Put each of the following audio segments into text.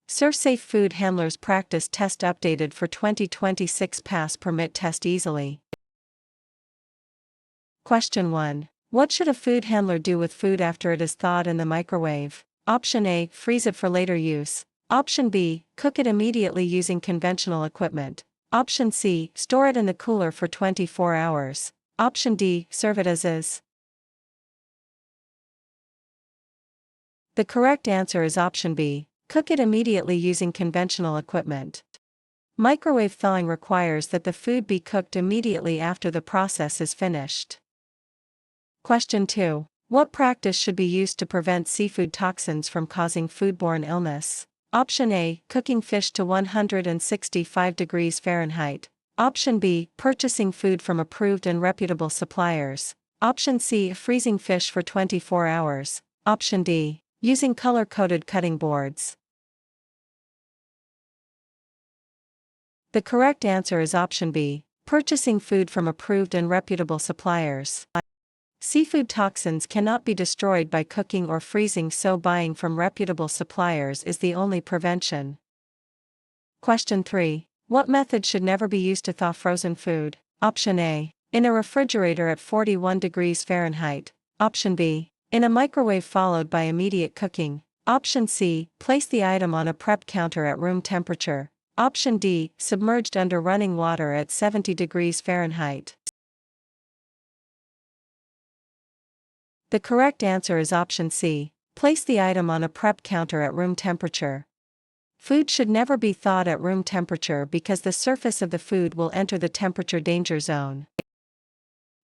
ServSafe Food Handler's practice test updated for 2026 pass permit test easily. Question 1. What should a food handler do with food after it is thawed in the microwave? Option A. Freeze it for later use. Option B. Cook it immediately using conventional equipment. Option C. Store it in the cooler for 24 hours. Option D. Serve it as is. The correct answer is option B. Cook it immediately using conventional equipment. Microwave thawing requires that the food be cooked immediately after the process is finished. Question 2. What practice should be used to prevent seafood toxins from causing foodborne illness? Option A. Cooking fish to 165 degrees Fahrenheit. Option B. Purchasing food from approved and reputable suppliers. Option C. Freezing fish for 24 hours. Option D. Using color-coded cutting boards. The correct answer is option B. Purchasing food from approved and reputable suppliers. Seafood toxins cannot be destroyed by cooking or freezing, so buying from reputable suppliers is the only prevention. Question 3. What method should never be used to thaw frozen food? Option A. In a refrigerator at 41 degrees Fahrenheit. Option B. In a microwave followed by immediate cooking. Option C. Place the item on a prep counter at room temperature. Option D. Submerged under running water at 70 degrees Fahrenheit. The correct answer is option C. Place the item on a prep counter at room temperature. Food should never be thawed at room temperature because the surface of the food will enter the temperature danger zone.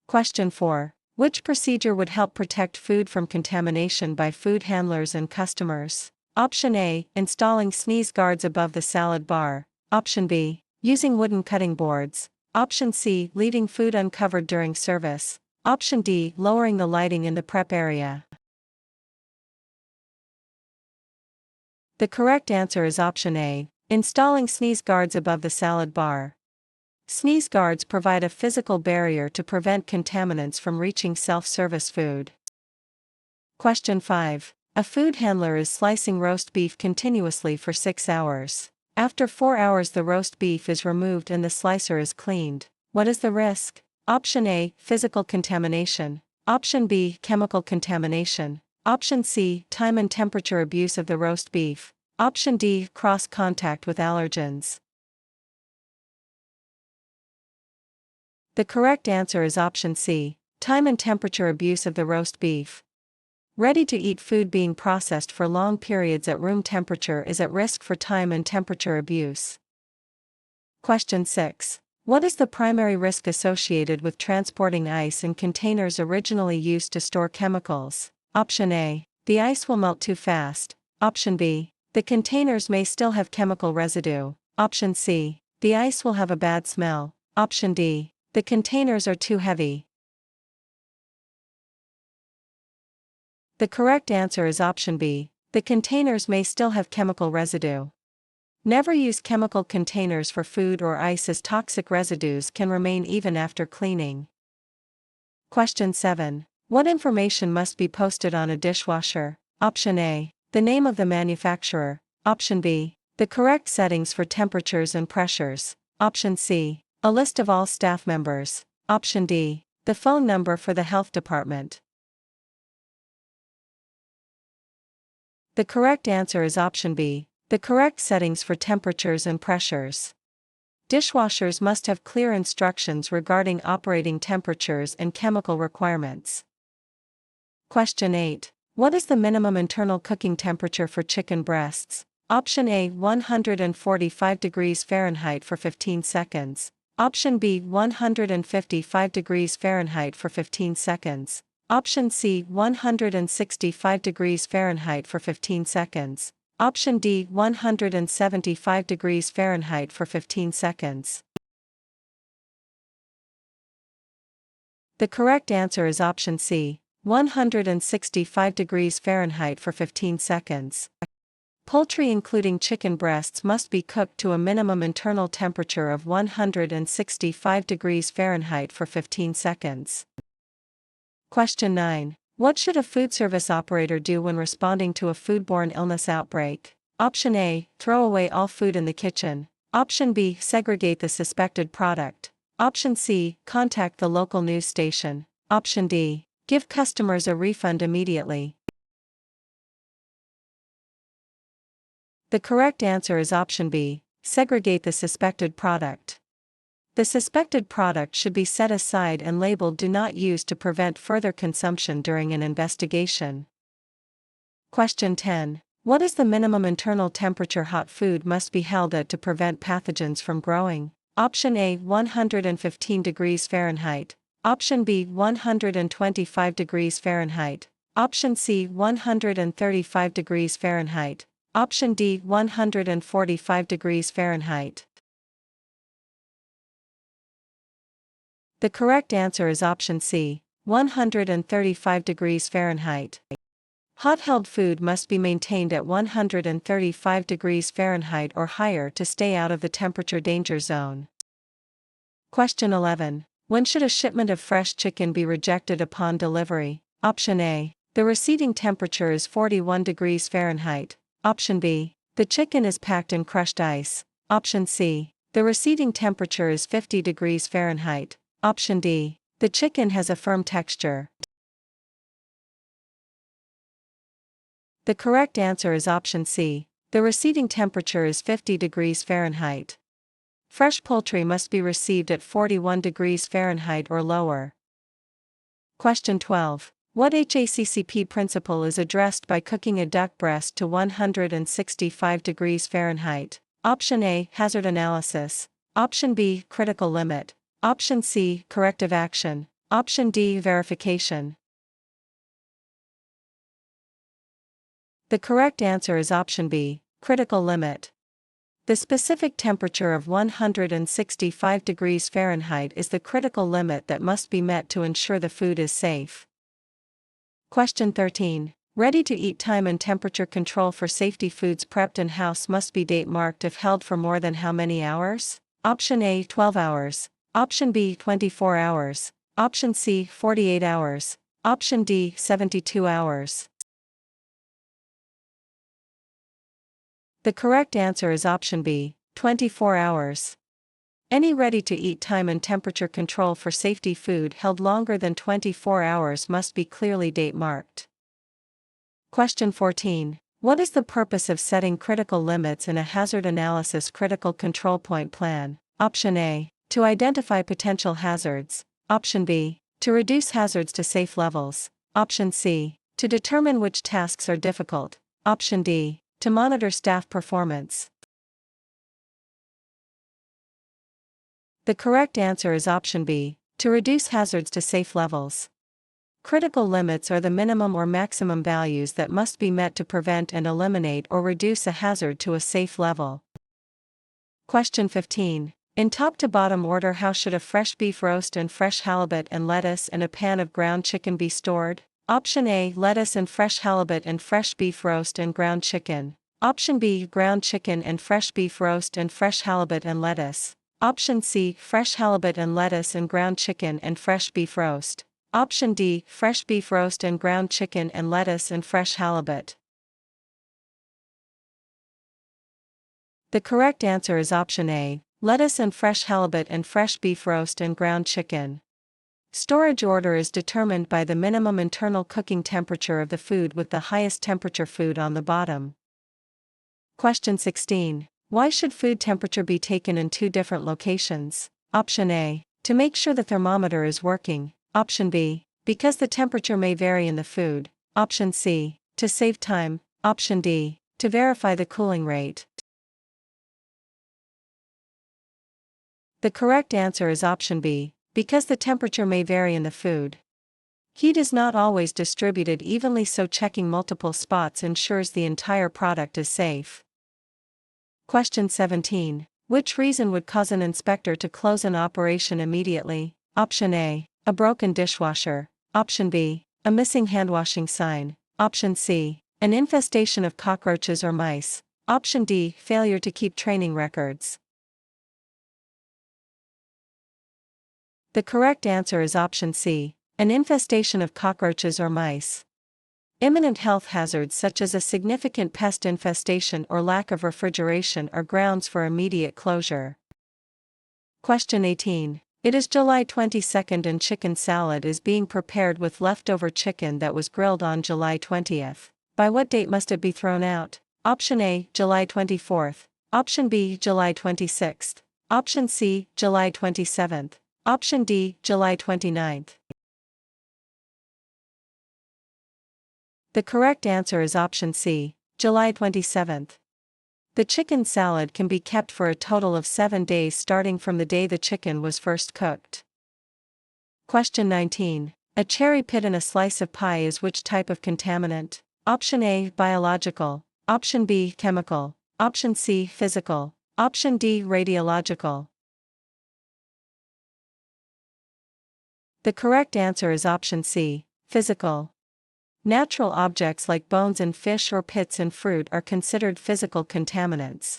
Question 4. Which procedure would help protect food from contamination by food handlers and customers? Option A. Installing sneeze guards above the salad bar. Option B. Using wooden cutting boards. Option C. Leaving food uncovered during service. Option D. Lowering the lighting in the prep area. The correct answer is option A. Installing sneeze guards above the salad bar. Sneeze guards provide a physical barrier to prevent contaminants from reaching self-service food. Question 5. A food handler is slicing roast beef continuously for 6 hours. After 4 hours, the roast beef is removed and the slicer is cleaned. What is the risk? Option A. Physical contamination. Option B. Chemical contamination. Option C. Time and temperature abuse of the roast beef. Option D. Cross-contact with allergens. The correct answer is option C. Time and temperature abuse of the roast beef. Ready-to-eat food being processed for long periods at room temperature is at risk for time and temperature abuse. Question 6. What is the primary risk associated with transporting ice in containers originally used to store chemicals? Option A. The ice will melt too fast. Option B. The containers may still have chemical residue. Option C. The ice will have a bad smell. Option D. The containers are too heavy. The correct answer is option B. The containers may still have chemical residue. Never use chemical containers for food or ice, as toxic residues can remain even after cleaning. Question 7. What information must be posted on a dishwasher? Option A. The name of the manufacturer. Option B. The correct settings for temperatures and pressures. Option C. A list of all staff members. Option D. The phone number for the health department. The correct answer is option B. The correct settings for temperatures and pressures. Dishwashers must have clear instructions regarding operating temperatures and chemical requirements. Question 8. What is the minimum internal cooking temperature for chicken breasts? Option A. 145 degrees Fahrenheit for 15 seconds. Option B. 155 degrees Fahrenheit for 15 seconds. Option C. 165 degrees Fahrenheit for 15 seconds. Option D. 175 degrees Fahrenheit for 15 seconds. The correct answer is option C. 165 degrees Fahrenheit for 15 seconds. Poultry including chicken breasts must be cooked to a minimum internal temperature of 165 degrees Fahrenheit for 15 seconds. Question 9. What should a food service operator do when responding to a foodborne illness outbreak? Option A, throw away all food in the kitchen. Option B, segregate the suspected product. Option C, contact the local news station. Option D, give customers a refund immediately. The correct answer is option B, segregate the suspected product. The suspected product should be set aside and labeled "Do not use" to prevent further consumption during an investigation. Question 10. What is the minimum internal temperature hot food must be held at to prevent pathogens from growing? Option A, 115 degrees Fahrenheit. Option B, 125 degrees Fahrenheit. Option C, 135 degrees Fahrenheit. Option D, 145 degrees Fahrenheit. The correct answer is option C, 135 degrees Fahrenheit. Hot-held food must be maintained at 135 degrees Fahrenheit or higher to stay out of the temperature danger zone. Question 11. When should a shipment of fresh chicken be rejected upon delivery? Option A. The receiving temperature is 41 degrees Fahrenheit. Option B. The chicken is packed in crushed ice. Option C. The receiving temperature is 50 degrees Fahrenheit. Option D. The chicken has a firm texture. The correct answer is option C. The receiving temperature is 50 degrees Fahrenheit. Fresh poultry must be received at 41 degrees Fahrenheit or lower. Question 12. What HACCP principle is addressed by cooking a duck breast to 165 degrees Fahrenheit? Option A, hazard analysis. Option B, critical limit. Option C, corrective action. Option D, verification. The correct answer is option B, critical limit. The specific temperature of 165 degrees Fahrenheit is the critical limit that must be met to ensure the food is safe. Question 13. Ready-to-eat time and temperature control for safety foods prepped in-house must be date marked if held for more than how many hours? Option A, 12 hours. Option B, 24 hours. Option C, 48 hours. Option D, 72 hours. The correct answer is option B, 24 hours. Any ready-to-eat time and temperature control for safety food held longer than 24 hours must be clearly date-marked. Question 14. What is the purpose of setting critical limits in a hazard analysis critical control point plan? Option A. To identify potential hazards. Option B. To reduce hazards to safe levels. Option C. To determine which tasks are difficult. Option D. To monitor staff performance. The correct answer is option B, to reduce hazards to safe levels. Critical limits are the minimum or maximum values that must be met to prevent and eliminate or reduce a hazard to a safe level. Question 15. In top to bottom order, how should a fresh beef roast and fresh halibut and lettuce and a pan of ground chicken be stored? Option A, lettuce and fresh halibut and fresh beef roast and ground chicken. Option B, ground chicken and fresh beef roast and fresh halibut and lettuce. Option C, fresh halibut and lettuce and ground chicken and fresh beef roast. Option D, fresh beef roast and ground chicken and lettuce and fresh halibut. The correct answer is option A, lettuce and fresh halibut and fresh beef roast and ground chicken. Storage order is determined by the minimum internal cooking temperature of the food with the highest temperature food on the bottom. Question 16. Why should food temperature be taken in two different locations? Option A. To make sure the thermometer is working. Option B. Because the temperature may vary in the food. Option C. To save time. Option D. To verify the cooling rate. The correct answer is option B, because the temperature may vary in the food. Heat is not always distributed evenly, so checking multiple spots ensures the entire product is safe. Question 17. Which reason would cause an inspector to close an operation immediately? Option A. A broken dishwasher. Option B. A missing handwashing sign. Option C. An infestation of cockroaches or mice. Option D. Failure to keep training records. The correct answer is option C. An infestation of cockroaches or mice. Imminent health hazards such as a significant pest infestation or lack of refrigeration are grounds for immediate closure. Question 18. It is July 22nd and chicken salad is being prepared with leftover chicken that was grilled on July 20th. By what date must it be thrown out? Option A, July 24th. Option B, July 26th. Option C, July 27th. Option D, July 29th. The correct answer is option C, July 27th. The chicken salad can be kept for a total of 7 days starting from the day the chicken was first cooked. Question 19. A cherry pit in a slice of pie is which type of contaminant? Option A, biological. Option B, chemical. Option C, physical. Option D, radiological. The correct answer is option C, physical. Natural objects like bones in fish or pits in fruit are considered physical contaminants.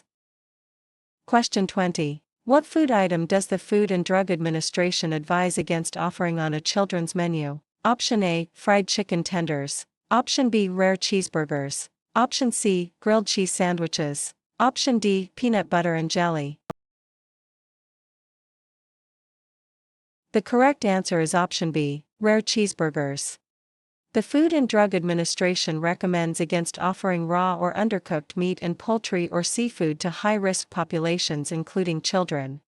Question 20. What food item does the Food and Drug Administration advise against offering on a children's menu? Option A, fried chicken tenders. Option B, rare cheeseburgers. Option C, grilled cheese sandwiches. Option D, peanut butter and jelly. The correct answer is option B, rare cheeseburgers. The Food and Drug Administration recommends against offering raw or undercooked meat and poultry or seafood to high-risk populations including children.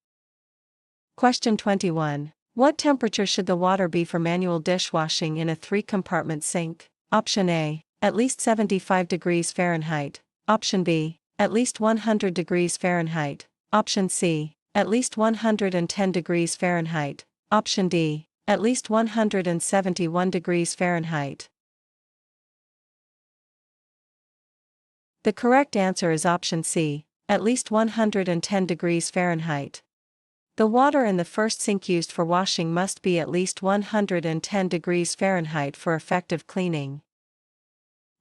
Question 21. What temperature should the water be for manual dishwashing in a 3-compartment sink? Option A, at least 75 degrees Fahrenheit. Option B, at least 100 degrees Fahrenheit. Option C, at least 110 degrees Fahrenheit. Option D, at least 171 degrees Fahrenheit. The correct answer is option C, at least 110 degrees Fahrenheit. The water in the first sink used for washing must be at least 110 degrees Fahrenheit for effective cleaning.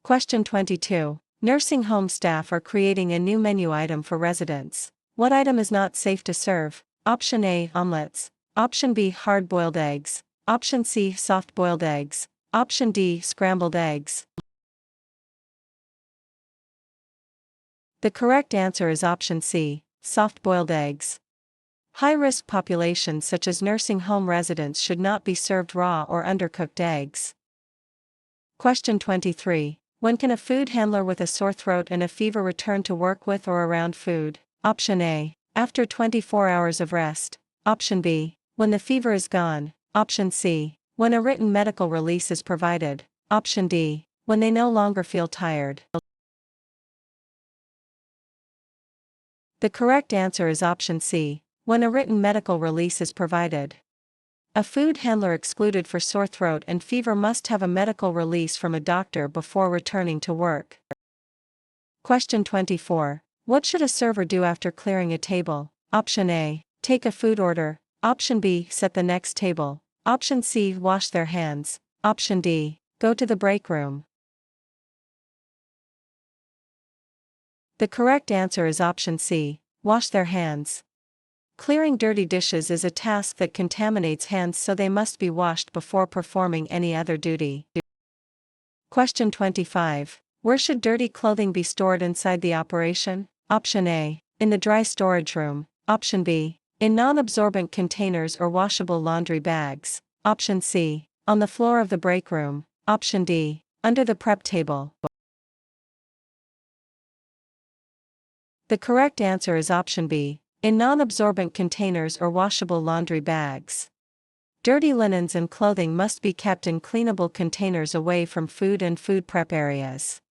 Question 22. Nursing home staff are creating a new menu item for residents. What item is not safe to serve? Option A, omelets. Option B, hard-boiled eggs. Option C, soft-boiled eggs. Option D, scrambled eggs. The correct answer is option C, soft-boiled eggs. High-risk populations such as nursing home residents should not be served raw or undercooked eggs. Question 23. When can a food handler with a sore throat and a fever return to work with or around food? Option A, after 24 hours of rest. Option B, when the fever is gone. Option C, when a written medical release is provided. Option D, when they no longer feel tired. The correct answer is option C, when a written medical release is provided. A food handler excluded for sore throat and fever must have a medical release from a doctor before returning to work. Question 24. What should a server do after clearing a table? Option A, take a food order. Option B, set the next table. Option C, wash their hands. Option D, go to the break room. The correct answer is option C, wash their hands. Clearing dirty dishes is a task that contaminates hands, so they must be washed before performing any other duty. Question 25. Where should dirty clothing be stored inside the operation? Option A, in the dry storage room. Option B, in non-absorbent containers or washable laundry bags. Option C, on the floor of the break room. Option D, under the prep table. The correct answer is option B, in non-absorbent containers or washable laundry bags. Dirty linens and clothing must be kept in cleanable containers away from food and food prep areas.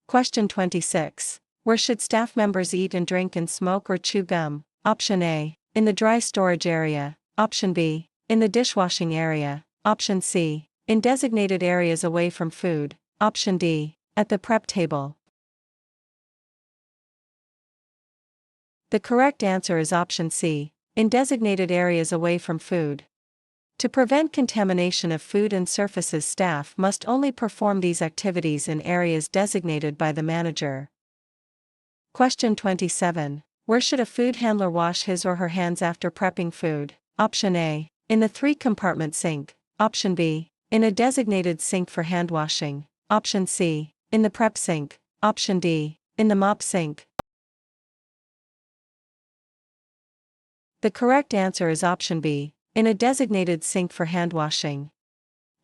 Question 26. Where should staff members eat and drink and smoke or chew gum? Option A, in the dry storage area. Option B, in the dishwashing area. Option C, in designated areas away from food. Option D, at the prep table. The correct answer is option C, in designated areas away from food. To prevent contamination of food and surfaces, staff must only perform these activities in areas designated by the manager. Question 27. Where should a food handler wash his or her hands after prepping food? Option A, in the 3-compartment sink. Option B, in a designated sink for hand washing. Option C. In the prep sink. Option D. In the mop sink. The correct answer is option B. In a designated sink for hand washing.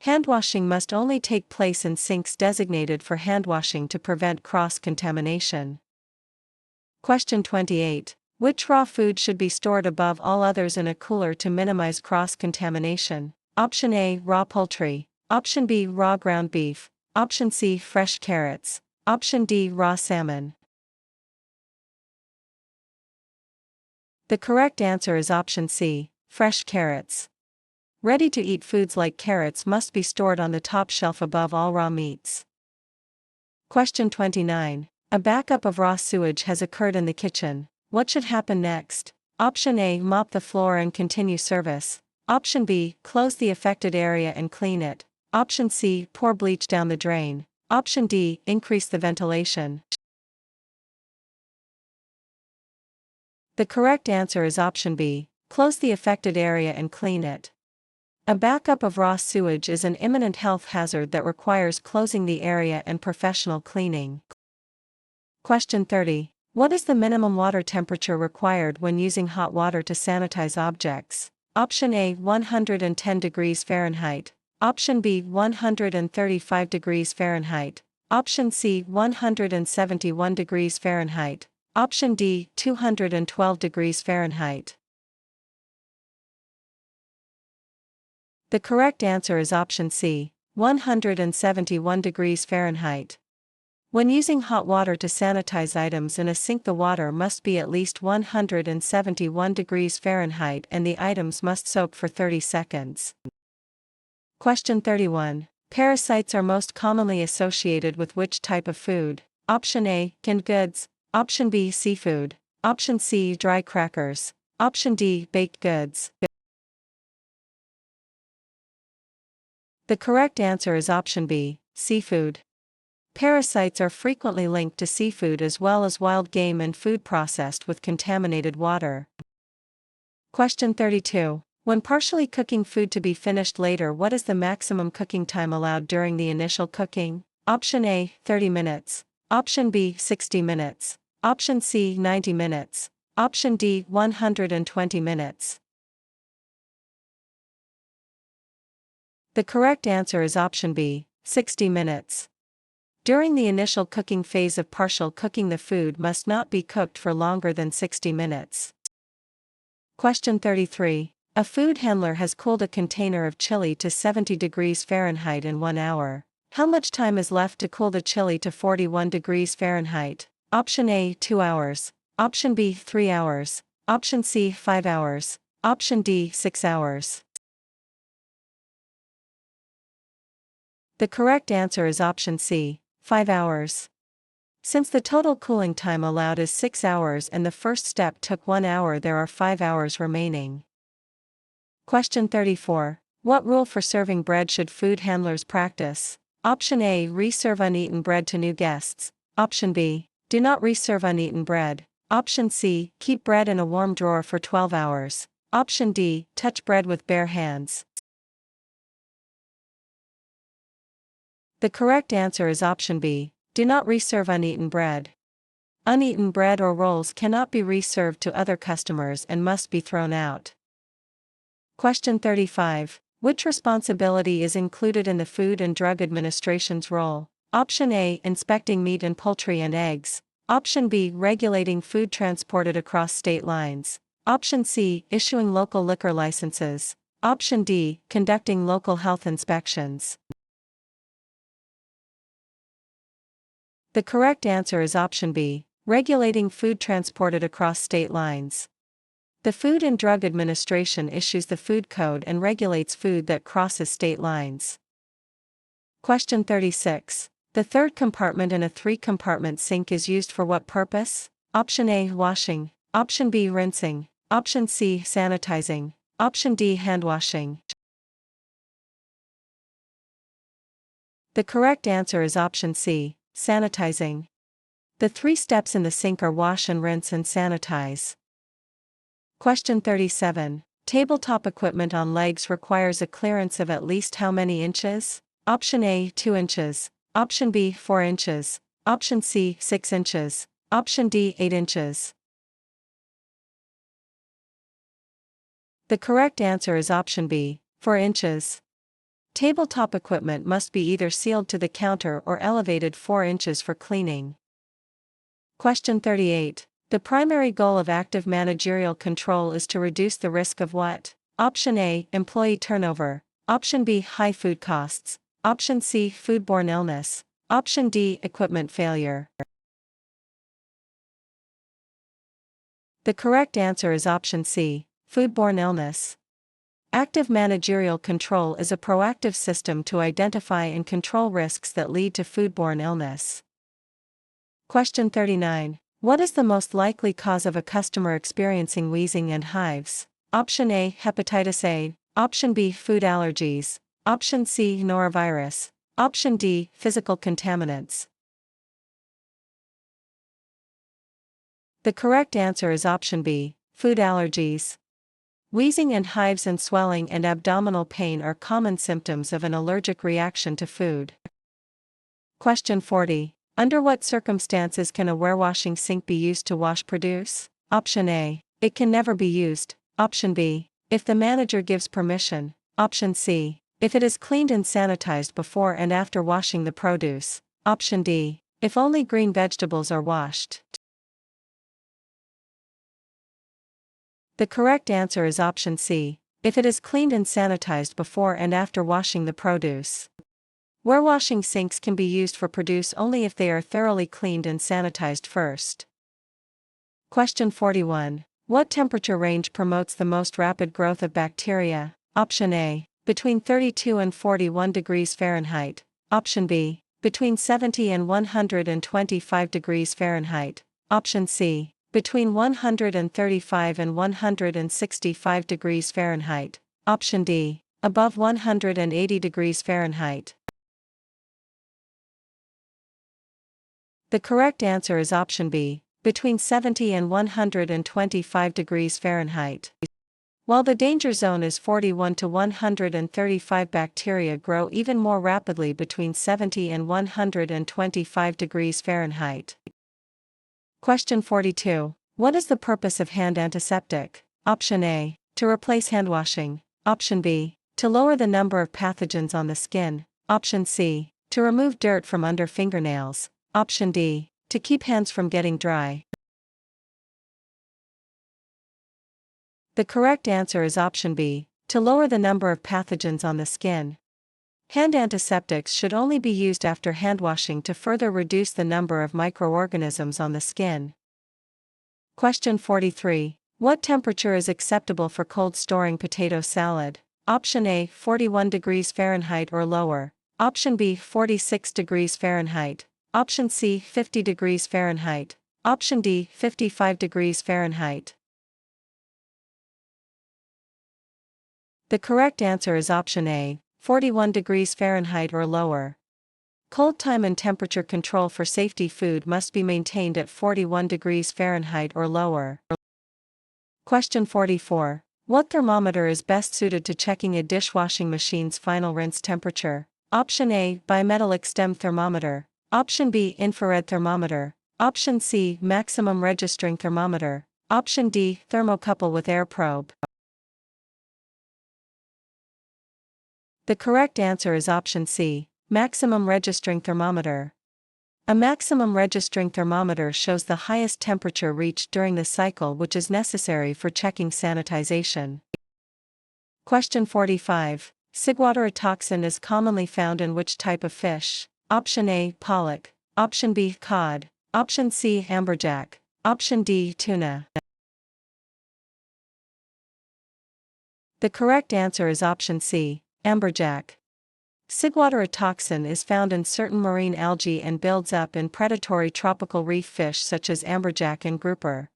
Hand washing must only take place in sinks designated for hand washing to prevent cross-contamination. Question 28. Which raw food should be stored above all others in a cooler to minimize cross-contamination? Option A. Raw poultry. Option B. Raw ground beef. Option C. Fresh carrots. Option D. Raw salmon. The correct answer is option C. Fresh carrots. Ready-to-eat foods like carrots must be stored on the top shelf above all raw meats. Question 29. A backup of raw sewage has occurred in the kitchen. What should happen next? Option A. Mop the floor and continue service. Option B. Close the affected area and clean it. Option C. Pour bleach down the drain. Option D. Increase the ventilation. The correct answer is option B. Close the affected area and clean it. A backup of raw sewage is an imminent health hazard that requires closing the area and professional cleaning. Question 30. What is the minimum water temperature required when using hot water to sanitize objects? Option A. 110 degrees Fahrenheit. Option B. 135 degrees Fahrenheit. Option C. 171 degrees Fahrenheit. Option D. 212 degrees Fahrenheit. The correct answer is option C. 171 degrees Fahrenheit. When using hot water to sanitize items in a sink, the water must be at least 171 degrees Fahrenheit and the items must soak for 30 seconds. Question 31. Parasites are most commonly associated with which type of food? Option A. Canned goods. Option B. Seafood. Option C. Dry crackers. Option D. Baked goods. The correct answer is option B. Seafood. Parasites are frequently linked to seafood as well as wild game and food processed with contaminated water. Question 32. When partially cooking food to be finished later, what is the maximum cooking time allowed during the initial cooking? Option A. 30 minutes. Option B. 60 minutes. Option C. 90 minutes. Option D. 120 minutes. The correct answer is option B. 60 minutes. During the initial cooking phase of partial cooking, the food must not be cooked for longer than 60 minutes. Question 33. A food handler has cooled a container of chili to 70 degrees Fahrenheit in 1 hour. How much time is left to cool the chili to 41 degrees Fahrenheit? Option A. 2 hours. Option B. 3 hours. Option C. 5 hours. Option D. 6 hours. The correct answer is option C. 5 hours. Since the total cooling time allowed is 6 hours and the first step took 1 hour, there are 5 hours remaining. Question 34. What rule for serving bread should food handlers practice? Option A. Reserve uneaten bread to new guests. Option B. Do not reserve uneaten bread. Option C. Keep bread in a warm drawer for 12 hours. Option D. Touch bread with bare hands. The correct answer is option B. Do not reserve uneaten bread. Uneaten bread or rolls cannot be reserved to other customers and must be thrown out. Question 35. Which responsibility is included in the Food and Drug Administration's role? Option A. Inspecting meat and poultry and eggs. Option B. Regulating food transported across state lines. Option C. Issuing local liquor licenses. Option D. Conducting local health inspections. The correct answer is option B. Regulating food transported across state lines. The Food and Drug Administration issues the food code and regulates food that crosses state lines. Question 36. The third compartment in a 3-compartment sink is used for what purpose? Option A. Washing. Option B. Rinsing. Option C. Sanitizing. Option D. Hand washing. The correct answer is option C. Sanitizing. The 3 steps in the sink are wash and rinse and sanitize. Question 37. Tabletop equipment on legs requires a clearance of at least how many inches? Option A. 2 inches. Option B, 4 inches. Option C, 6 inches. Option D, 8 inches. The correct answer is option B, 4 inches. Tabletop equipment must be either sealed to the counter or elevated 4 inches for cleaning. Question 38. The primary goal of active managerial control is to reduce the risk of what? Option A, employee turnover. Option B, high food costs. Option C, foodborne illness. Option D, equipment failure. The correct answer is option C, foodborne illness. Active managerial control is a proactive system to identify and control risks that lead to foodborne illness. Question 39. What is the most likely cause of a customer experiencing wheezing and hives? Option A, hepatitis A. Option B, food allergies. Option C, norovirus. Option D, physical contaminants. The correct answer is option B, food allergies. Wheezing and hives and swelling and abdominal pain are common symptoms of an allergic reaction to food. Question 40. Under what circumstances can a warewashing sink be used to wash produce? Option A. It can never be used. Option B. If the manager gives permission. Option C. If it is cleaned and sanitized before and after washing the produce. Option D. If only green vegetables are washed. The correct answer is option C. If it is cleaned and sanitized before and after washing the produce. Warewashing sinks can be used for produce only if they are thoroughly cleaned and sanitized first. Question 41. What temperature range promotes the most rapid growth of bacteria? Option A. Between 32 and 41 degrees Fahrenheit. Option B. Between 70 and 125 degrees Fahrenheit. Option C. Between 135 and 165 degrees Fahrenheit. Option D. Above 180 degrees Fahrenheit. The correct answer is option B, between 70 and 125 degrees Fahrenheit. While the danger zone is 41 to 135, bacteria grow even more rapidly between 70 and 125 degrees Fahrenheit. Question 42. What is the purpose of hand antiseptic? Option A. To replace hand washing. Option B. To lower the number of pathogens on the skin. Option C. To remove dirt from under fingernails. Option D. To keep hands from getting dry. The correct answer is option B. To lower the number of pathogens on the skin. Hand antiseptics should only be used after hand washing to further reduce the number of microorganisms on the skin. Question 43. What temperature is acceptable for cold storing potato salad? Option A, 41 degrees Fahrenheit or lower. Option B, 46 degrees Fahrenheit. Option C, 50 degrees Fahrenheit. Option D, 55 degrees Fahrenheit. The correct answer is option A, 41 degrees Fahrenheit or lower. Cold time and temperature control for safety food must be maintained at 41 degrees Fahrenheit or lower. Question 44. What thermometer is best suited to checking a dishwashing machine's final rinse temperature? Option A, bimetallic stem thermometer. Option B, infrared thermometer. Option C, maximum registering thermometer. Option D, thermocouple with air probe. The correct answer is option C, maximum registering thermometer. A maximum registering thermometer shows the highest temperature reached during the cycle, which is necessary for checking sanitization. Question 45. Sigwater toxin is commonly found in which type of fish? Option A, pollock. Option B, cod. Option C, amberjack. Option D, tuna. The correct answer is option C, amberjack. Sigwater toxin is found in certain marine algae and builds up in predatory tropical reef fish such as amberjack and grouper.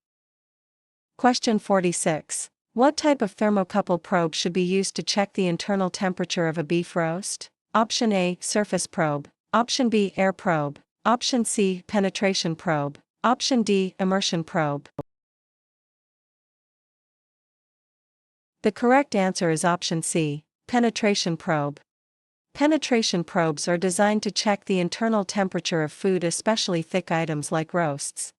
Question 46. What type of thermocouple probe should be used to check the internal temperature of a beef roast? Option A, surface probe. Option B, air probe. Option C, penetration probe. Option D, immersion probe. The correct answer is option C, penetration probe. Penetration probes are designed to check the internal temperature of food, especially thick items like roasts.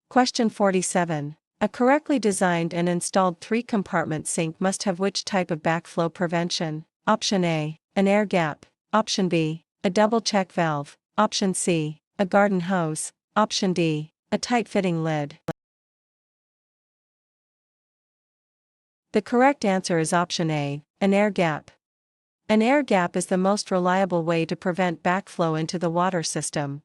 Question 47. A correctly designed and installed 3-compartment sink must have which type of backflow prevention? Option A, an air gap. Option B, a double check valve. Option C, a garden hose. Option D, a tight-fitting lid. The correct answer is option A, an air gap. An air gap is the most reliable way to prevent backflow into the water system.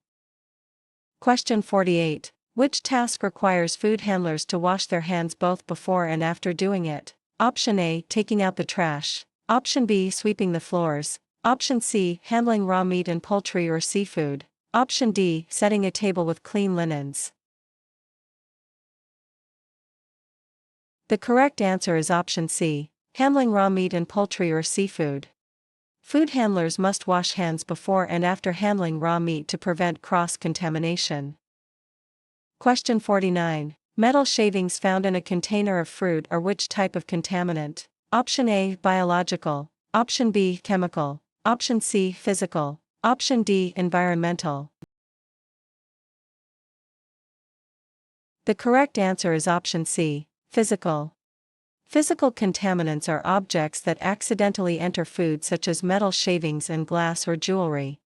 Question 48. Which task requires food handlers to wash their hands both before and after doing it? Option A, taking out the trash. Option B, sweeping the floors. Option C, handling raw meat and poultry or seafood. Option D, setting a table with clean linens. The correct answer is option C, handling raw meat and poultry or seafood. Food handlers must wash hands before and after handling raw meat to prevent cross-contamination. Question 49. Metal shavings found in a container of fruit are which type of contaminant? Option A, biological. Option B, chemical. Option C, physical. Option D, environmental. The correct answer is option C, physical. Physical contaminants are objects that accidentally enter food, such as metal shavings and glass or jewelry.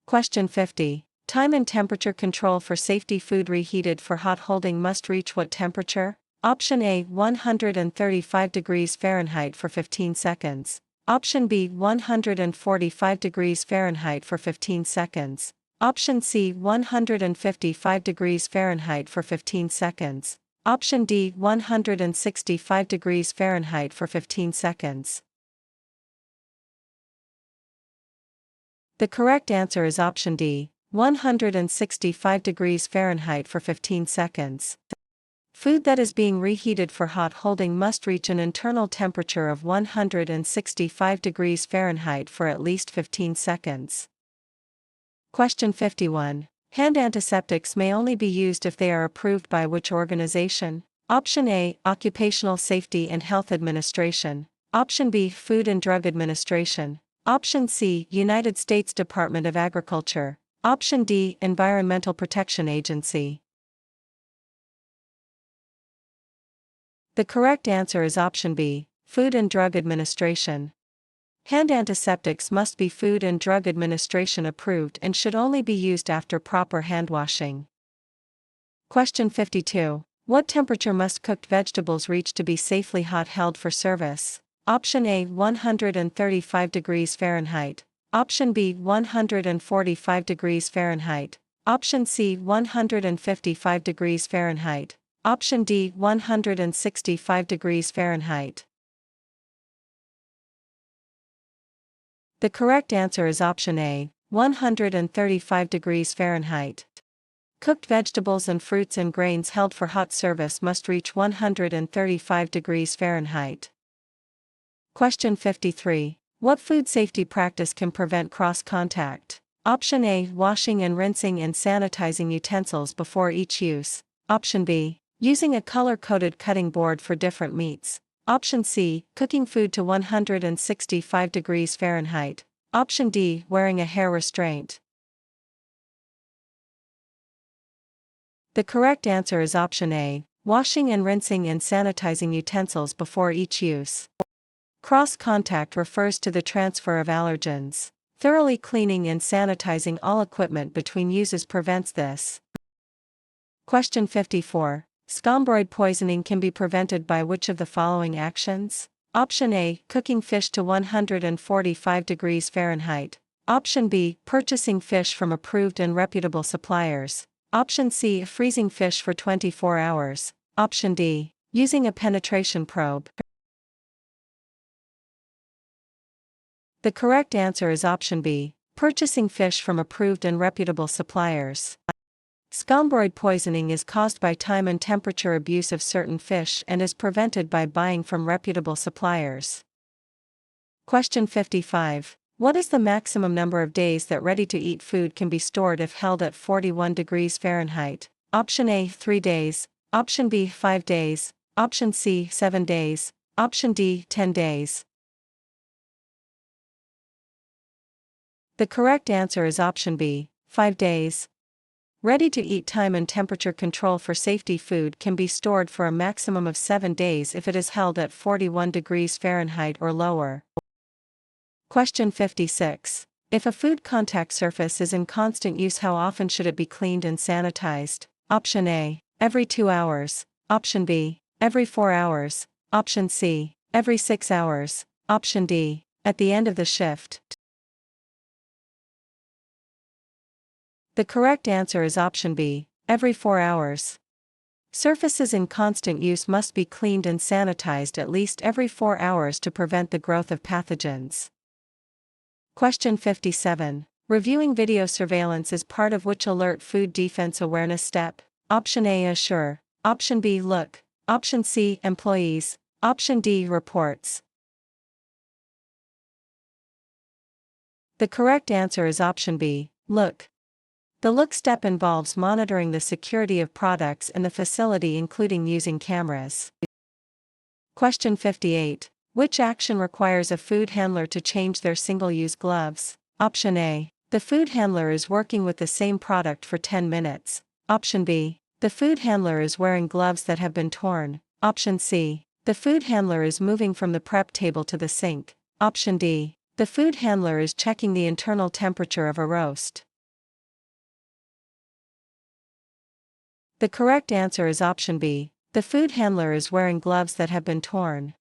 Question 50. Time and temperature control for safety. Food reheated for hot holding must reach what temperature? Option A, 135 degrees Fahrenheit for 15 seconds. Option B, 145 degrees Fahrenheit for 15 seconds. Option C, 155 degrees Fahrenheit for 15 seconds. Option D, 165 degrees Fahrenheit for 15 seconds. The correct answer is option D, 165 degrees Fahrenheit for 15 seconds. Food that is being reheated for hot holding must reach an internal temperature of 165 degrees Fahrenheit for at least 15 seconds. Question 51. Hand antiseptics may only be used if they are approved by which organization? Option A, Occupational Safety and Health Administration. Option B, Food and Drug Administration. Option C, United States Department of Agriculture. Option D, Environmental Protection Agency. The correct answer is option B, Food and Drug Administration. Hand antiseptics must be Food and Drug Administration approved and should only be used after proper hand washing. Question 52. What temperature must cooked vegetables reach to be safely hot held for service? Option A, 135 degrees Fahrenheit. Option B, 145 degrees Fahrenheit. Option C, 155 degrees Fahrenheit. Option D, 165 degrees Fahrenheit. The correct answer is option A, 135 degrees Fahrenheit. Cooked vegetables and fruits and grains held for hot service must reach 135 degrees Fahrenheit. Question 53. What food safety practice can prevent cross-contact? Option A, washing and rinsing and sanitizing utensils before each use. Option B, using a color-coded cutting board for different meats. Option C, cooking food to 165 degrees Fahrenheit. Option D, wearing a hair restraint. The correct answer is option A, washing and rinsing and sanitizing utensils before each use. Cross-contact refers to the transfer of allergens. Thoroughly cleaning and sanitizing all equipment between uses prevents this. Question 54. Scombroid poisoning can be prevented by which of the following actions? Option A, cooking fish to 145 degrees Fahrenheit. Option B, purchasing fish from approved and reputable suppliers. Option C, freezing fish for 24 hours. Option D, using a penetration probe. The correct answer is option B, purchasing fish from approved and reputable suppliers. Scombroid poisoning is caused by time and temperature abuse of certain fish and is prevented by buying from reputable suppliers. Question 55. What is the maximum number of days that ready-to-eat food can be stored if held at 41 degrees Fahrenheit? Option A, 3 days. Option B, 5 days. Option C, 7 days. Option D, 10 days. The correct answer is option B, 5 days. Ready-to-eat time and temperature control for safety food can be stored for a maximum of 7 days if it is held at 41 degrees Fahrenheit or lower. Question 56. If a food contact surface is in constant use, how often should it be cleaned and sanitized? Option A, every 2 hours. Option B, every 4 hours. Option C, every 6 hours. Option D, at the end of the shift. The correct answer is option B, every 4 hours. Surfaces in constant use must be cleaned and sanitized at least every 4 hours to prevent the growth of pathogens. Question 57. Reviewing video surveillance is part of which alert food defense awareness step? Option A, assure. Option B, look. Option C, employees. Option D, reports. The correct answer is option B, look. The look step involves monitoring the security of products in the facility, including using cameras. Question 58. Which action requires a food handler to change their single-use gloves? Option A. The food handler is working with the same product for 10 minutes. Option B. The food handler is wearing gloves that have been torn. Option C. The food handler is moving from the prep table to the sink. Option D. The food handler is checking the internal temperature of a roast. The correct answer is option B. The food handler is wearing gloves that have been torn.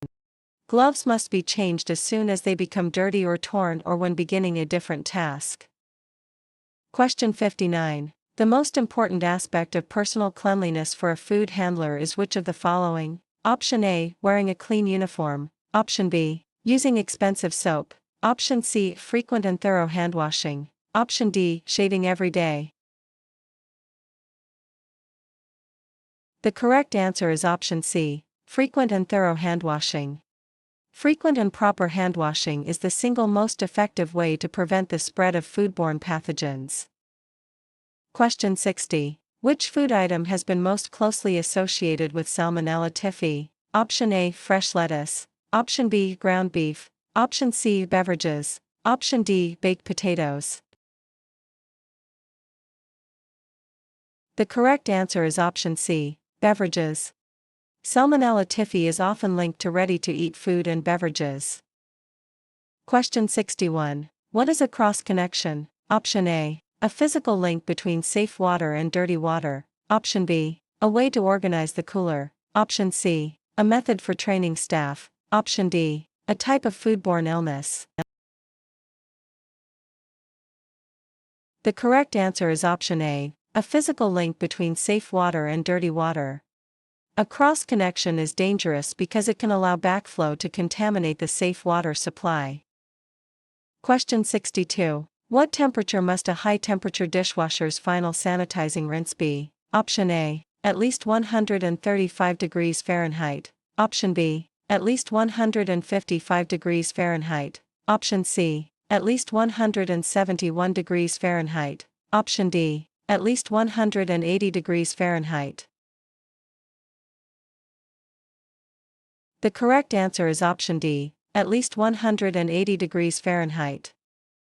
Gloves must be changed as soon as they become dirty or torn or when beginning a different task. Question 59. The most important aspect of personal cleanliness for a food handler is which of the following? Option A, wearing a clean uniform. Option B, using expensive soap. Option C, frequent and thorough hand washing. Option D, shaving every day. The correct answer is option C, frequent and thorough hand washing. Frequent and proper hand washing is the single most effective way to prevent the spread of foodborne pathogens. Question 60. Which food item has been most closely associated with Salmonella typhi? Option A, fresh lettuce. Option B, ground beef. Option C, beverages. Option D, baked potatoes. The correct answer is option C, beverages. Salmonella typhi is often linked to ready-to-eat food and beverages. Question 61. What is a cross-connection? Option A, a physical link between safe water and dirty water. Option B, a way to organize the cooler. Option C, a method for training staff. Option D, a type of foodborne illness. The correct answer is option A, a physical link between safe water and dirty water. A cross-connection is dangerous because it can allow backflow to contaminate the safe water supply. Question 62. What temperature must a high-temperature dishwasher's final sanitizing rinse be? Option A, at least 135 degrees Fahrenheit. Option B, at least 155 degrees Fahrenheit. Option C, at least 171 degrees Fahrenheit. Option D, at least 180 degrees Fahrenheit. The correct answer is option D, at least 180 degrees Fahrenheit.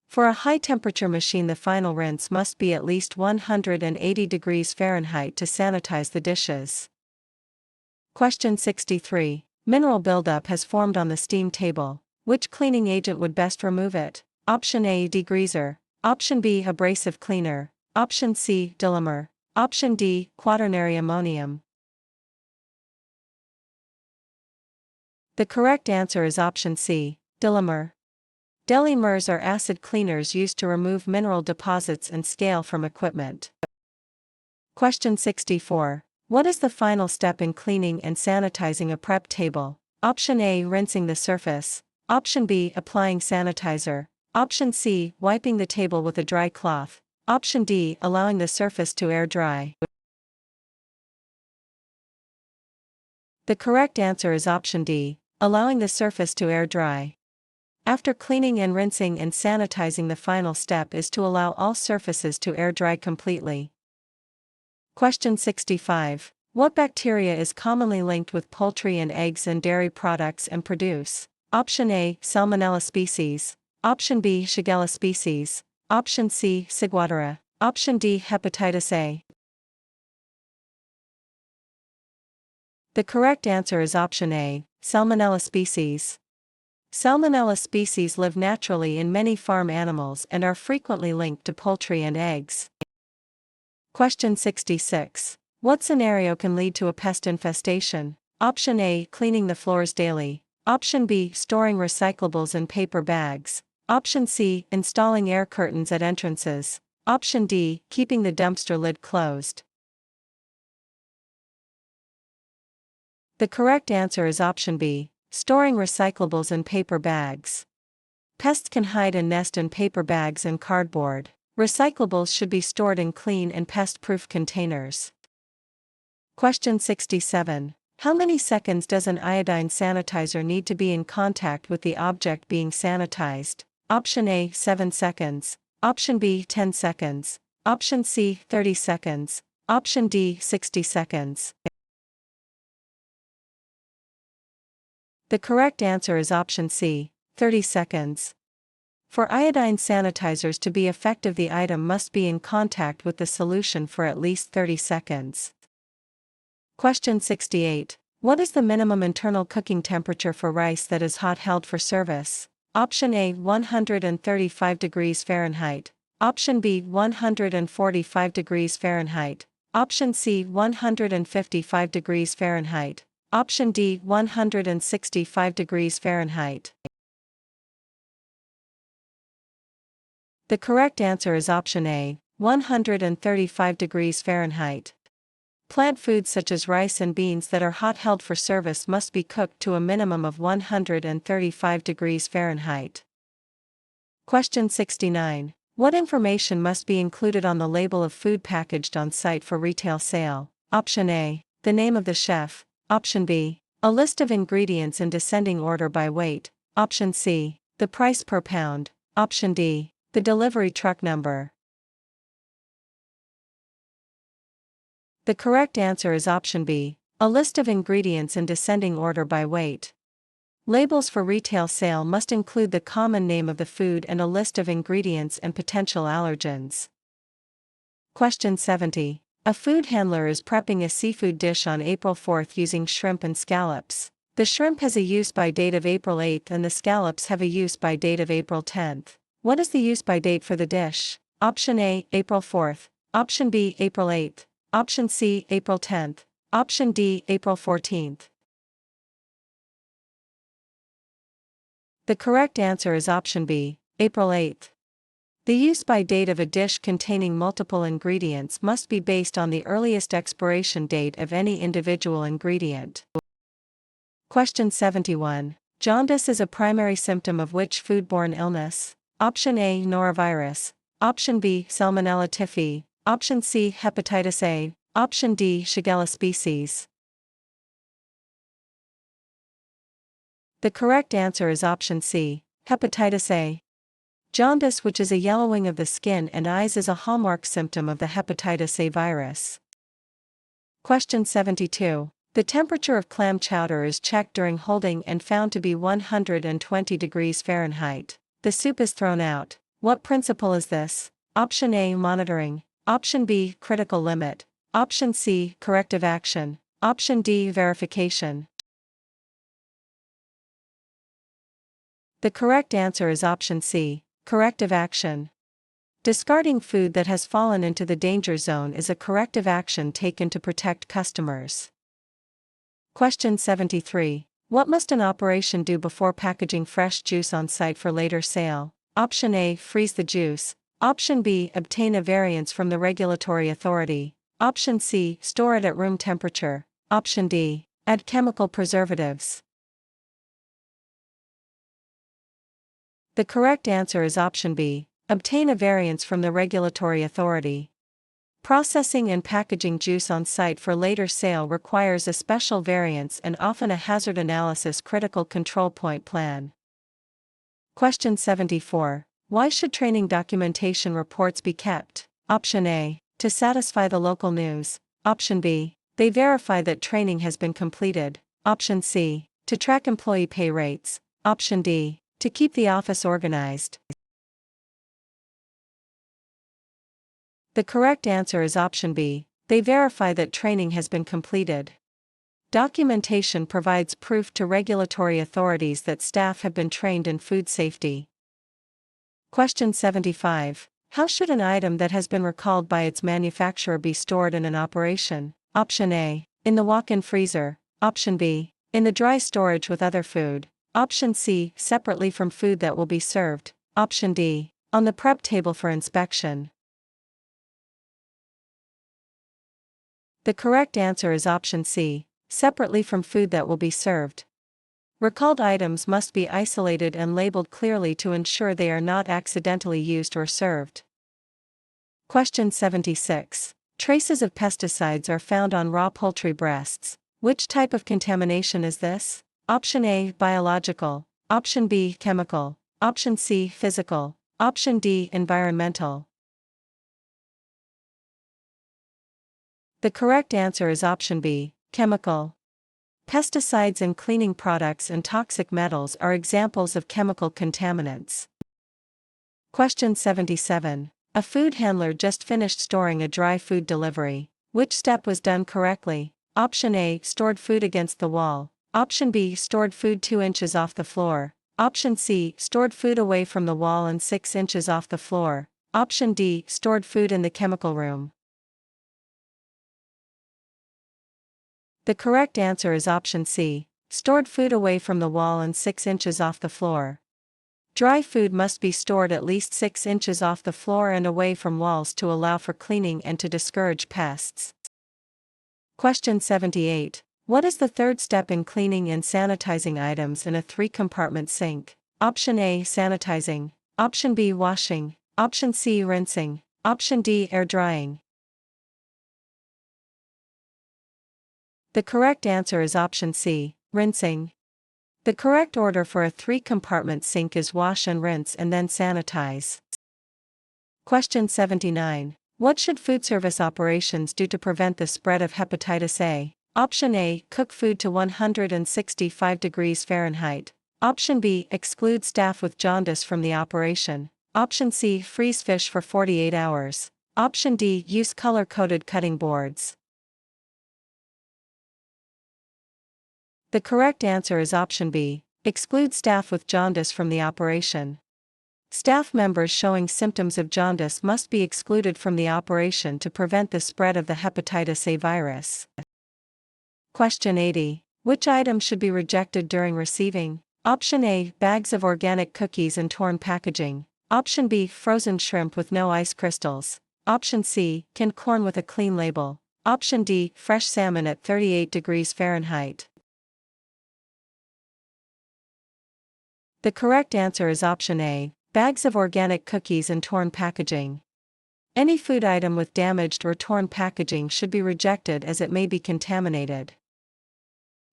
For a high-temperature machine, the final rinse must be at least 180 degrees Fahrenheit to sanitize the dishes. Question 63. Mineral buildup has formed on the steam table. Which cleaning agent would best remove it? Option A, degreaser. Option B, abrasive cleaner. Option C, Culinary. Option D, quaternary ammonium. The correct answer is option C, Culinary. Immerse are acid cleaners used to remove mineral deposits and scale from equipment. Question 64. What is the final step in cleaning and sanitizing a prep table? Option A, rinsing the surface. Option B, applying sanitizer. Option C, wiping the table with a dry cloth. Option D, allowing the surface to air dry. The correct answer is option D, allowing the surface to air dry. After cleaning and rinsing and sanitizing, the final step is to allow all surfaces to air dry completely. Question 65. What bacteria is commonly linked with poultry and eggs and dairy products and produce? Option A, Salmonella species. Option B, Shigella species. Option C. Ciguatera. Option D. Hepatitis A. The correct answer is option A. Salmonella species. Salmonella species live naturally in many farm animals and are frequently linked to poultry and eggs. Question 66. What scenario can lead to a pest infestation? Option A. Cleaning the floors daily. Option B. Storing recyclables in paper bags. Option C. Installing air curtains at entrances. Option D. Keeping the dumpster lid closed. The correct answer is option B. Storing recyclables in paper bags. Pests can hide and nest in paper bags and cardboard. Recyclables should be stored in clean and pest-proof containers. Question 67. How many seconds does an iodine sanitizer need to be in contact with the object being sanitized? Option A. 7 seconds. Option B. 10 seconds. Option C. 30 seconds. Option D. 60 seconds. The correct answer is option C. 30 seconds. For iodine sanitizers to be effective, the item must be in contact with the solution for at least 30 seconds. Question 68. What is the minimum internal cooking temperature for rice that is hot held for service? Option A. 135 degrees Fahrenheit. Option B. 145 degrees Fahrenheit. Option C. 155 degrees Fahrenheit. Option D. 165 degrees Fahrenheit. The correct answer is option A. 135 degrees Fahrenheit. Plant foods such as rice and beans that are hot held for service must be cooked to a minimum of 135 degrees Fahrenheit. Question 69. What information must be included on the label of food packaged on site for retail sale? Option A. The name of the chef. Option B. A list of ingredients in descending order by weight. Option C. The price per pound. Option D. The delivery truck number. The correct answer is option B. A list of ingredients in descending order by weight. Labels for retail sale must include the common name of the food and a list of ingredients and potential allergens. Question 70. A food handler is prepping a seafood dish on April 4th using shrimp and scallops. The shrimp has a use-by date of April 8th and the scallops have a use-by date of April 10th. What is the use-by date for the dish? Option A. April 4th. Option B. April 8th. Option C. April 10th. Option D. April 14th. The correct answer is option B. April 8th. The use-by date of a dish containing multiple ingredients must be based on the earliest expiration date of any individual ingredient. Question 71. Jaundice is a primary symptom of which foodborne illness? Option A. Norovirus. Option B. Salmonella typhi. Option C. Hepatitis A. Option D. Shigella species. The correct answer is option C. Hepatitis A. Jaundice, which is a yellowing of the skin and eyes, is a hallmark symptom of the hepatitis A virus. Question 72. The temperature of clam chowder is checked during holding and found to be 120 degrees Fahrenheit. The soup is thrown out. What principle is this? Option A. Monitoring. Option B. Critical limit. Option C. Corrective action. Option D. Verification. The correct answer is option C. Corrective action. Discarding food that has fallen into the danger zone is a corrective action taken to protect customers. Question 73. What must an operation do before packaging fresh juice on site for later sale? Option A. Freeze the juice. Option B. Obtain a variance from the regulatory authority. Option C. Store it at room temperature. Option D. Add chemical preservatives. The correct answer is option B. Obtain a variance from the regulatory authority. Processing and packaging juice on site for later sale requires a special variance and often a hazard analysis critical control point plan. Question 74. Why should training documentation reports be kept? Option A. To satisfy the local news. Option B. They verify that training has been completed. Option C. To track employee pay rates. Option D. To keep the office organized. The correct answer is option B. They verify that training has been completed. Documentation provides proof to regulatory authorities that staff have been trained in food safety. Question 75. How should an item that has been recalled by its manufacturer be stored in an operation? Option A. In the walk-in freezer. Option B. In the dry storage with other food. Option C. Separately from food that will be served. Option D. On the prep table for inspection. The correct answer is option C. Separately from food that will be served. Recalled items must be isolated and labeled clearly to ensure they are not accidentally used or served. Question 76. Traces of pesticides are found on raw poultry breasts. Which type of contamination is this? Option A. Biological. Option B. Chemical. Option C. Physical. Option D. Environmental. The correct answer is option B. Chemical. Pesticides in cleaning products and toxic metals are examples of chemical contaminants. Question 77. A food handler just finished storing a dry food delivery. Which step was done correctly? Option A. Stored food against the wall. Option B. Stored food 2 inches off the floor. Option C. Stored food away from the wall and 6 inches off the floor. Option D. Stored food in the chemical room. The correct answer is option C. Stored food away from the wall and 6 inches off the floor. Dry food must be stored at least 6 inches off the floor and away from walls to allow for cleaning and to discourage pests. Question 78. What is the third step in cleaning and sanitizing items in a 3-compartment sink? Option A. Sanitizing. Option B. Washing. Option C. Rinsing. Option D. Air drying. The correct answer is option C. Rinsing. The correct order for a 3-compartment sink is wash and rinse and then sanitize. Question 79. What should food service operations do to prevent the spread of hepatitis A? Option A. Cook food to 165 degrees Fahrenheit. Option B. Exclude staff with jaundice from the operation. Option C. Freeze fish for 48 hours. Option D. Use color-coded cutting boards. The correct answer is option B. Exclude staff with jaundice from the operation. Staff members showing symptoms of jaundice must be excluded from the operation to prevent the spread of the hepatitis A virus. Question 80. Which item should be rejected during receiving? Option A. Bags of organic cookies in torn packaging. Option B. Frozen shrimp with no ice crystals. Option C. Canned corn with a clean label. Option D. Fresh salmon at 38 degrees Fahrenheit. The correct answer is option A. Bags of organic cookies in torn packaging. Any food item with damaged or torn packaging should be rejected as it may be contaminated.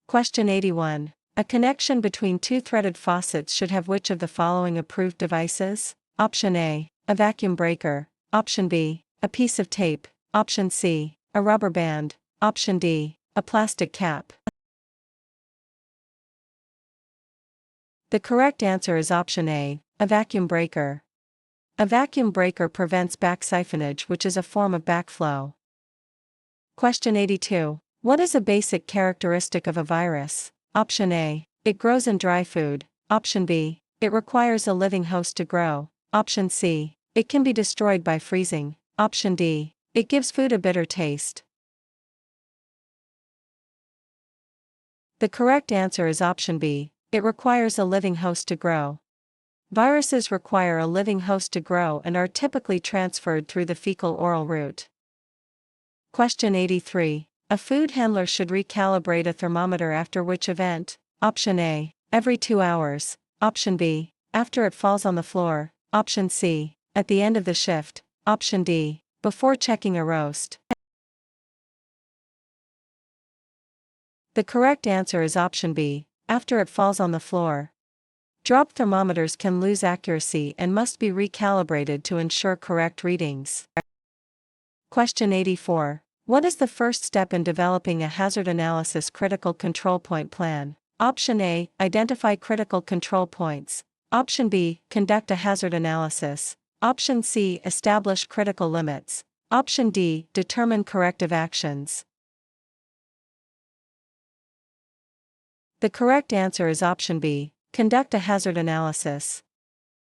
Question 81. A connection between 2 threaded faucets should have which of the following approved devices? Option A. A vacuum breaker. Option B. A piece of tape. Option C. A rubber band. Option D. A plastic cap. The correct answer is option A. A vacuum breaker. A vacuum breaker prevents back siphonage, which is a form of backflow. Question 82. What is a basic characteristic of a virus? Option A. It grows in dry food. Option B. It requires a living host to grow. Option C. It can be destroyed by freezing. Option D. It gives food a bitter taste. The correct answer is option B. It requires a living host to grow. Viruses require a living host to grow and are typically transferred through the fecal-oral route. Question 83. A food handler should recalibrate a thermometer after which event? Option A. Every 2 hours. Option B. After it falls on the floor. Option C. At the end of the shift. Option D. Before checking a roast. The correct answer is option B. After it falls on the floor. Drop thermometers can lose accuracy and must be recalibrated to ensure correct readings. Question 84. What is the first step in developing a hazard analysis critical control point plan? Option A. Identify critical control points. Option B. Conduct a hazard analysis. Option C. Establish critical limits. Option D, determine corrective actions. The correct answer is option B, conduct a hazard analysis.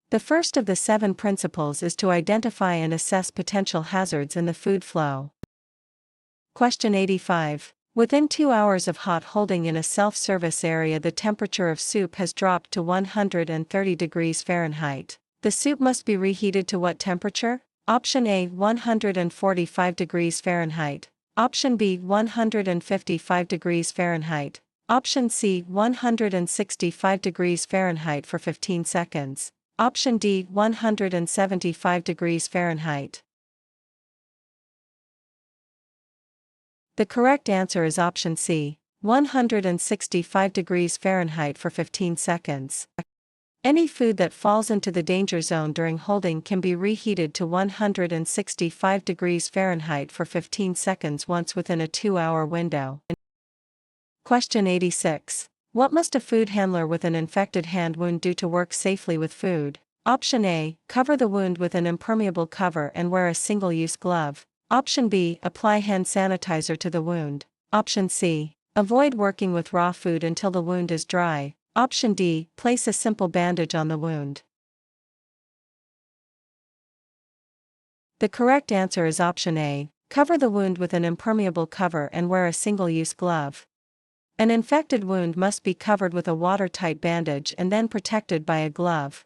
The first of the 7 principles is to identify and assess potential hazards in the food flow. Question 85. Within 2 hours of hot holding in a self-service area, the temperature of soup has dropped to 130 degrees Fahrenheit. The soup must be reheated to what temperature? Option A, 145 degrees Fahrenheit. Option B, 155 degrees Fahrenheit. Option C, 165 degrees Fahrenheit for 15 seconds. Option D, 175 degrees Fahrenheit. The correct answer is option C, 165 degrees Fahrenheit for 15 seconds. Any food that falls into the danger zone during holding can be reheated to 165 degrees Fahrenheit for 15 seconds once within a 2-hour window. Question 86. What must a food handler with an infected hand wound do to work safely with food? Option A, cover the wound with an impermeable cover and wear a single-use glove. Option B, apply hand sanitizer to the wound. Option C, avoid working with raw food until the wound is dry. Option D, place a simple bandage on the wound. The correct answer is option A, cover the wound with an impermeable cover and wear a single-use glove. An infected wound must be covered with a watertight bandage and then protected by a glove.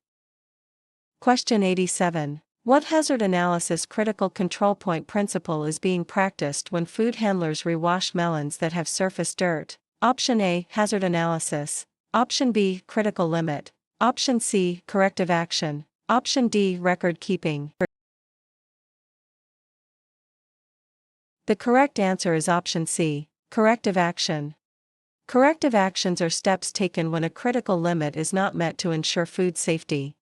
Question 87. What hazard analysis critical control point principle is being practiced when food handlers rewash melons that have surface dirt? Option A, hazard analysis. Option B, critical limit. Option C, corrective action. Option D, record keeping. The correct answer is option C, corrective action. Corrective actions are steps taken when a critical limit is not met to ensure food safety.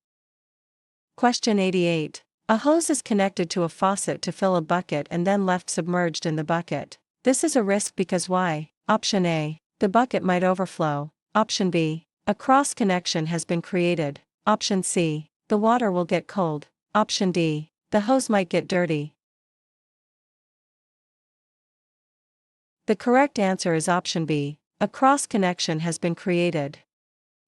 Question 88. A hose is connected to a faucet to fill a bucket and then left submerged in the bucket. This is a risk because why? Option A, the bucket might overflow. Option B, a cross connection has been created. Option C, the water will get cold. Option D, the hose might get dirty. The correct answer is option B, a cross connection has been created.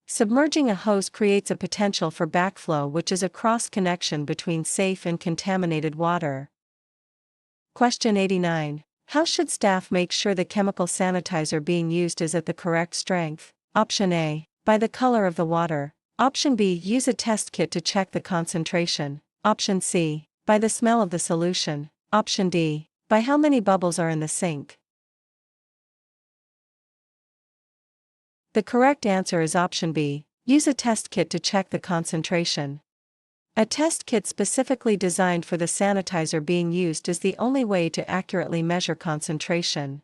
Submerging a hose creates a potential for backflow, which is a cross connection between safe and contaminated water. Question 89. How should staff make sure the chemical sanitizer being used is at the correct strength? Option A, by the color of the water. Option B, use a test kit to check the concentration. Option C, by the smell of the solution. Option D, by how many bubbles are in the sink. The correct answer is option B, use a test kit to check the concentration. A test kit specifically designed for the sanitizer being used is the only way to accurately measure concentration.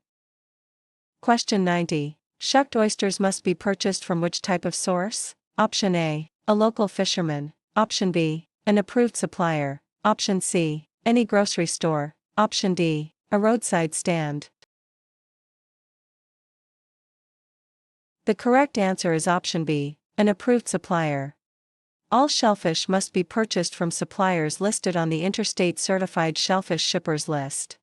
Question 90. Shucked oysters must be purchased from which type of source? Option A, a local fisherman. Option B, an approved supplier. Option C, any grocery store. Option D, a roadside stand. The correct answer is option B, an approved supplier. All shellfish must be purchased from suppliers listed on the Interstate Certified Shellfish Shippers list.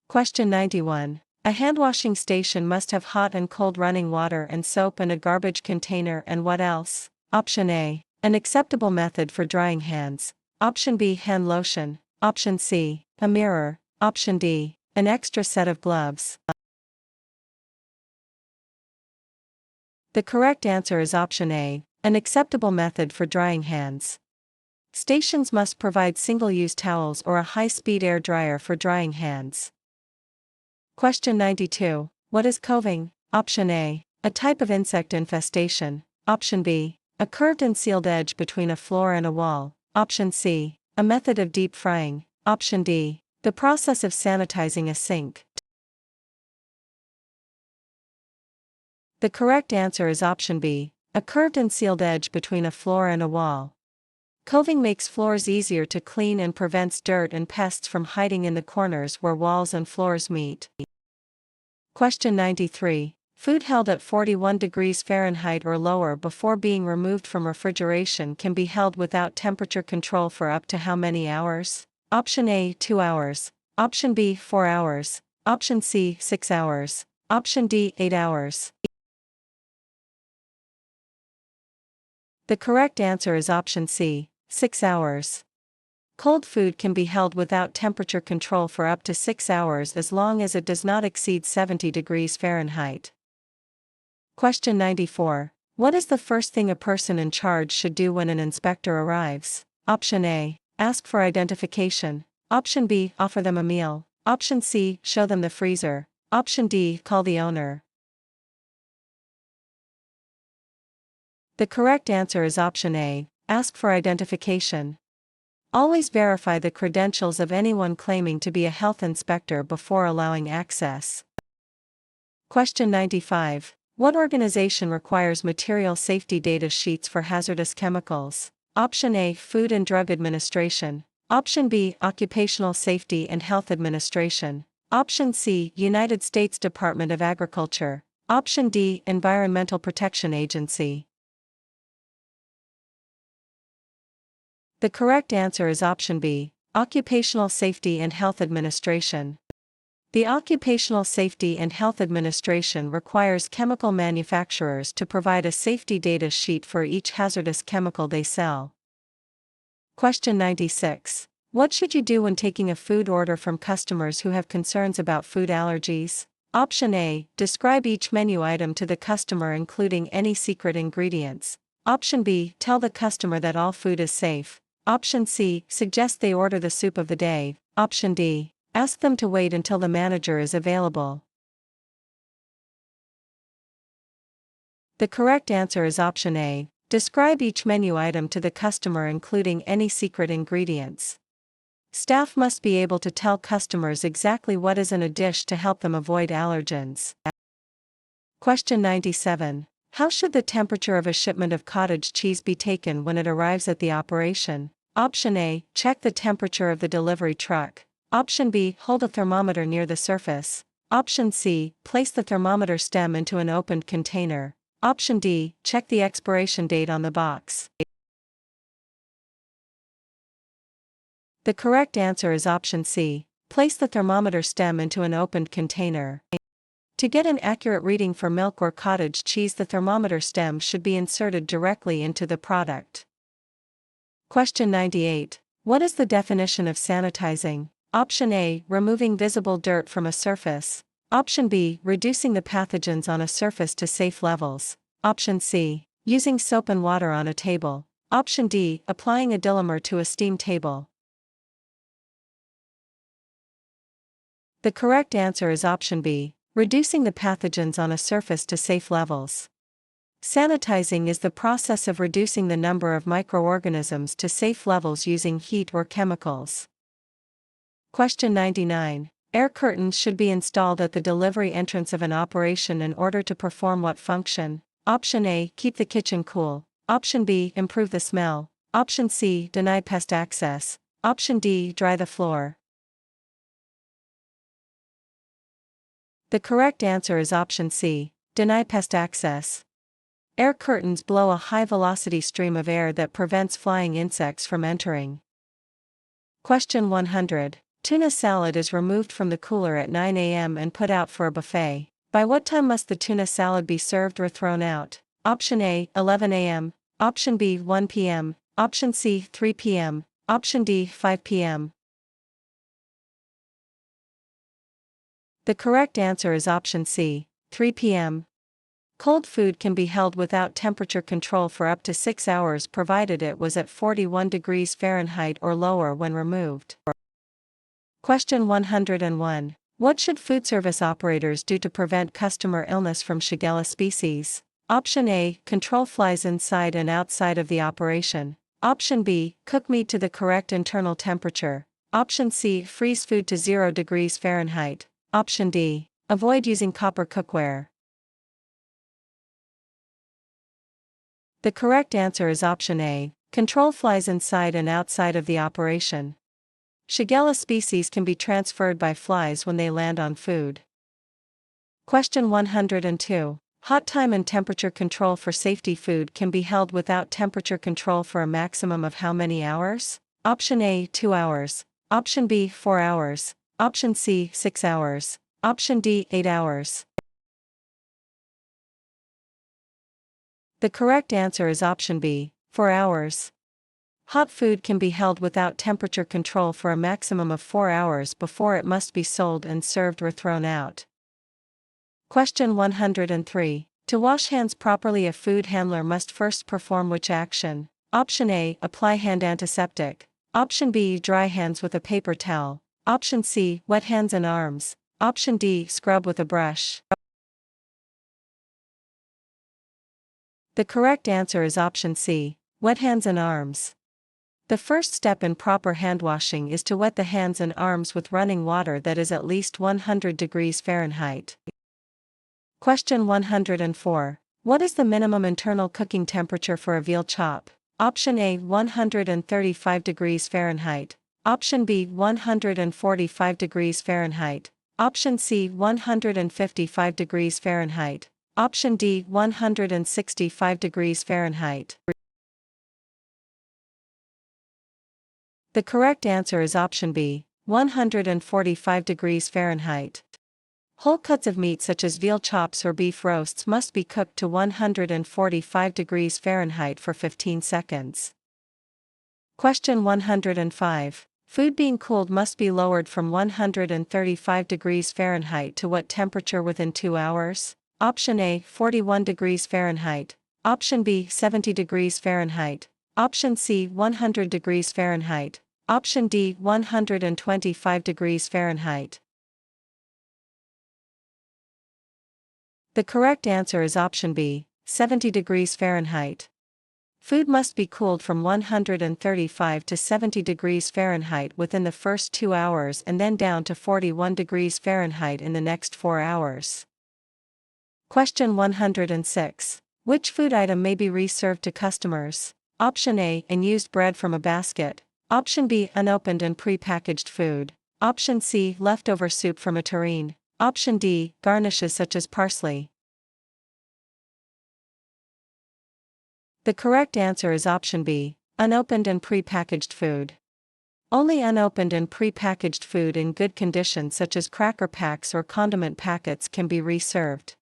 Question 91. A handwashing station must have hot and cold running water and soap and a garbage container and what else? Option A, an acceptable method for drying hands. Option B, hand lotion. Option C, a mirror. Option D, an extra set of gloves. The correct answer is option A, an acceptable method for drying hands. Stations must provide single-use towels or a high-speed air dryer for drying hands. Question 92. What is coving? Option A, a type of insect infestation. Option B, a curved and sealed edge between a floor and a wall. Option C, a method of deep frying. Option D, the process of sanitizing a sink. The correct answer is option B, a curved and sealed edge between a floor and a wall. Coving makes floors easier to clean and prevents dirt and pests from hiding in the corners where walls and floors meet. Question 93. Food held at 41 degrees Fahrenheit or lower before being removed from refrigeration can be held without temperature control for up to how many hours? Option A, 2 hours. Option B, 4 hours. Option C, 6 hours. Option D, 8 hours. The correct answer is option C, 6 hours. Cold food can be held without temperature control for up to 6 hours as long as it does not exceed 70 degrees Fahrenheit. Question 94. What is the first thing a person in charge should do when an inspector arrives? Option A, ask for identification. Option B, offer them a meal. Option C, show them the freezer. Option D, call the owner. The correct answer is option A, ask for identification. Always verify the credentials of anyone claiming to be a health inspector before allowing access. Question 95. What organization requires material safety data sheets for hazardous chemicals? Option A, Food and Drug Administration. Option B, Occupational Safety and Health Administration. Option C, United States Department of Agriculture. Option D, Environmental Protection Agency. The correct answer is option B, Occupational Safety and Health Administration. The Occupational Safety and Health Administration requires chemical manufacturers to provide a safety data sheet for each hazardous chemical they sell. Question 96. What should you do when taking a food order from customers who have concerns about food allergies? Option A, describe each menu item to the customer including any secret ingredients. Option B, tell the customer that all food is safe. Option C, suggest they order the soup of the day. Option D, ask them to wait until the manager is available. The correct answer is option A, describe each menu item to the customer including any secret ingredients. Staff must be able to tell customers exactly what is in a dish to help them avoid allergens. Question 97. How should the temperature of a shipment of cottage cheese be taken when it arrives at the operation? Option A, check the temperature of the delivery truck. Option B, hold a thermometer near the surface. Option C, place the thermometer stem into an opened container. Option D, check the expiration date on the box. The correct answer is option C, place the thermometer stem into an opened container. To get an accurate reading for milk or cottage cheese, the thermometer stem should be inserted directly into the product. Question 98. What is the definition of sanitizing? Option A, removing visible dirt from a surface. Option B, reducing the pathogens on a surface to safe levels. Option C, using soap and water on a table. Option D, applying a dilumer to a steam table. The correct answer is option B, reducing the pathogens on a surface to safe levels. Sanitizing is the process of reducing the number of microorganisms to safe levels using heat or chemicals. Question 99. Air curtains should be installed at the delivery entrance of an operation in order to perform what function? Option A, keep the kitchen cool. Option B, improve the smell. Option C, deny pest access. Option D, dry the floor. The correct answer is option C, deny pest access. Air curtains blow a high-velocity stream of air that prevents flying insects from entering. Question 100. Tuna salad is removed from the cooler at 9 a.m. and put out for a buffet. By what time must the tuna salad be served or thrown out? Option A, 11 a.m. Option B, 1 p.m. Option C, 3 p.m. Option D, 5 p.m. The correct answer is option C, 3 p.m. Cold food can be held without temperature control for up to 6 hours provided it was at 41 degrees Fahrenheit or lower when removed. Question 101. What should food service operators do to prevent customer illness from Shigella species? Option A, control flies inside and outside of the operation. Option B, cook meat to the correct internal temperature. Option C, freeze food to 0 degrees Fahrenheit. Option D, avoid using copper cookware. The correct answer is option A, control flies inside and outside of the operation. Shigella species can be transferred by flies when they land on food. Question 102. Hot time and temperature control for safety food can be held without temperature control for a maximum of how many hours? Option A, 2 hours. Option B, 4 hours. Option C, 6 hours. Option D, 8 hours. The correct answer is option B, 4 hours. Hot food can be held without temperature control for a maximum of 4 hours before it must be sold and served or thrown out. Question 103. To wash hands properly, a food handler must first perform which action? Option A, apply hand antiseptic. Option B, dry hands with a paper towel. Option C, wet hands and arms. Option D, scrub with a brush. The correct answer is option C, wet hands and arms. The first step in proper hand washing is to wet the hands and arms with running water that is at least 100 degrees Fahrenheit. Question 104. What is the minimum internal cooking temperature for a veal chop? Option A, 135 degrees Fahrenheit. Option B, 145 degrees Fahrenheit. Option C, 155 degrees Fahrenheit. Option D, 165 degrees Fahrenheit. The correct answer is option B, 145 degrees Fahrenheit. Whole cuts of meat such as veal chops or beef roasts must be cooked to 145 degrees Fahrenheit for 15 seconds. Question 105. Food being cooled must be lowered from 135 degrees Fahrenheit to what temperature within 2 hours? Option A, 41 degrees Fahrenheit. Option B, 70 degrees Fahrenheit. Option C, 100 degrees Fahrenheit. Option D, 125 degrees Fahrenheit. The correct answer is option B, 70 degrees Fahrenheit. Food must be cooled from 135 to 70 degrees Fahrenheit within the first 2 hours and then down to 41 degrees Fahrenheit in the next 4 hours. Question 106. Which food item may be reserved to customers? Option A, unused bread from a basket. Option B, unopened and pre-packaged food. Option C, leftover soup from a tureen. Option D, garnishes such as parsley. The correct answer is option B, unopened and pre-packaged food. Only unopened and pre-packaged food in good condition such as cracker packs or condiment packets can be reserved.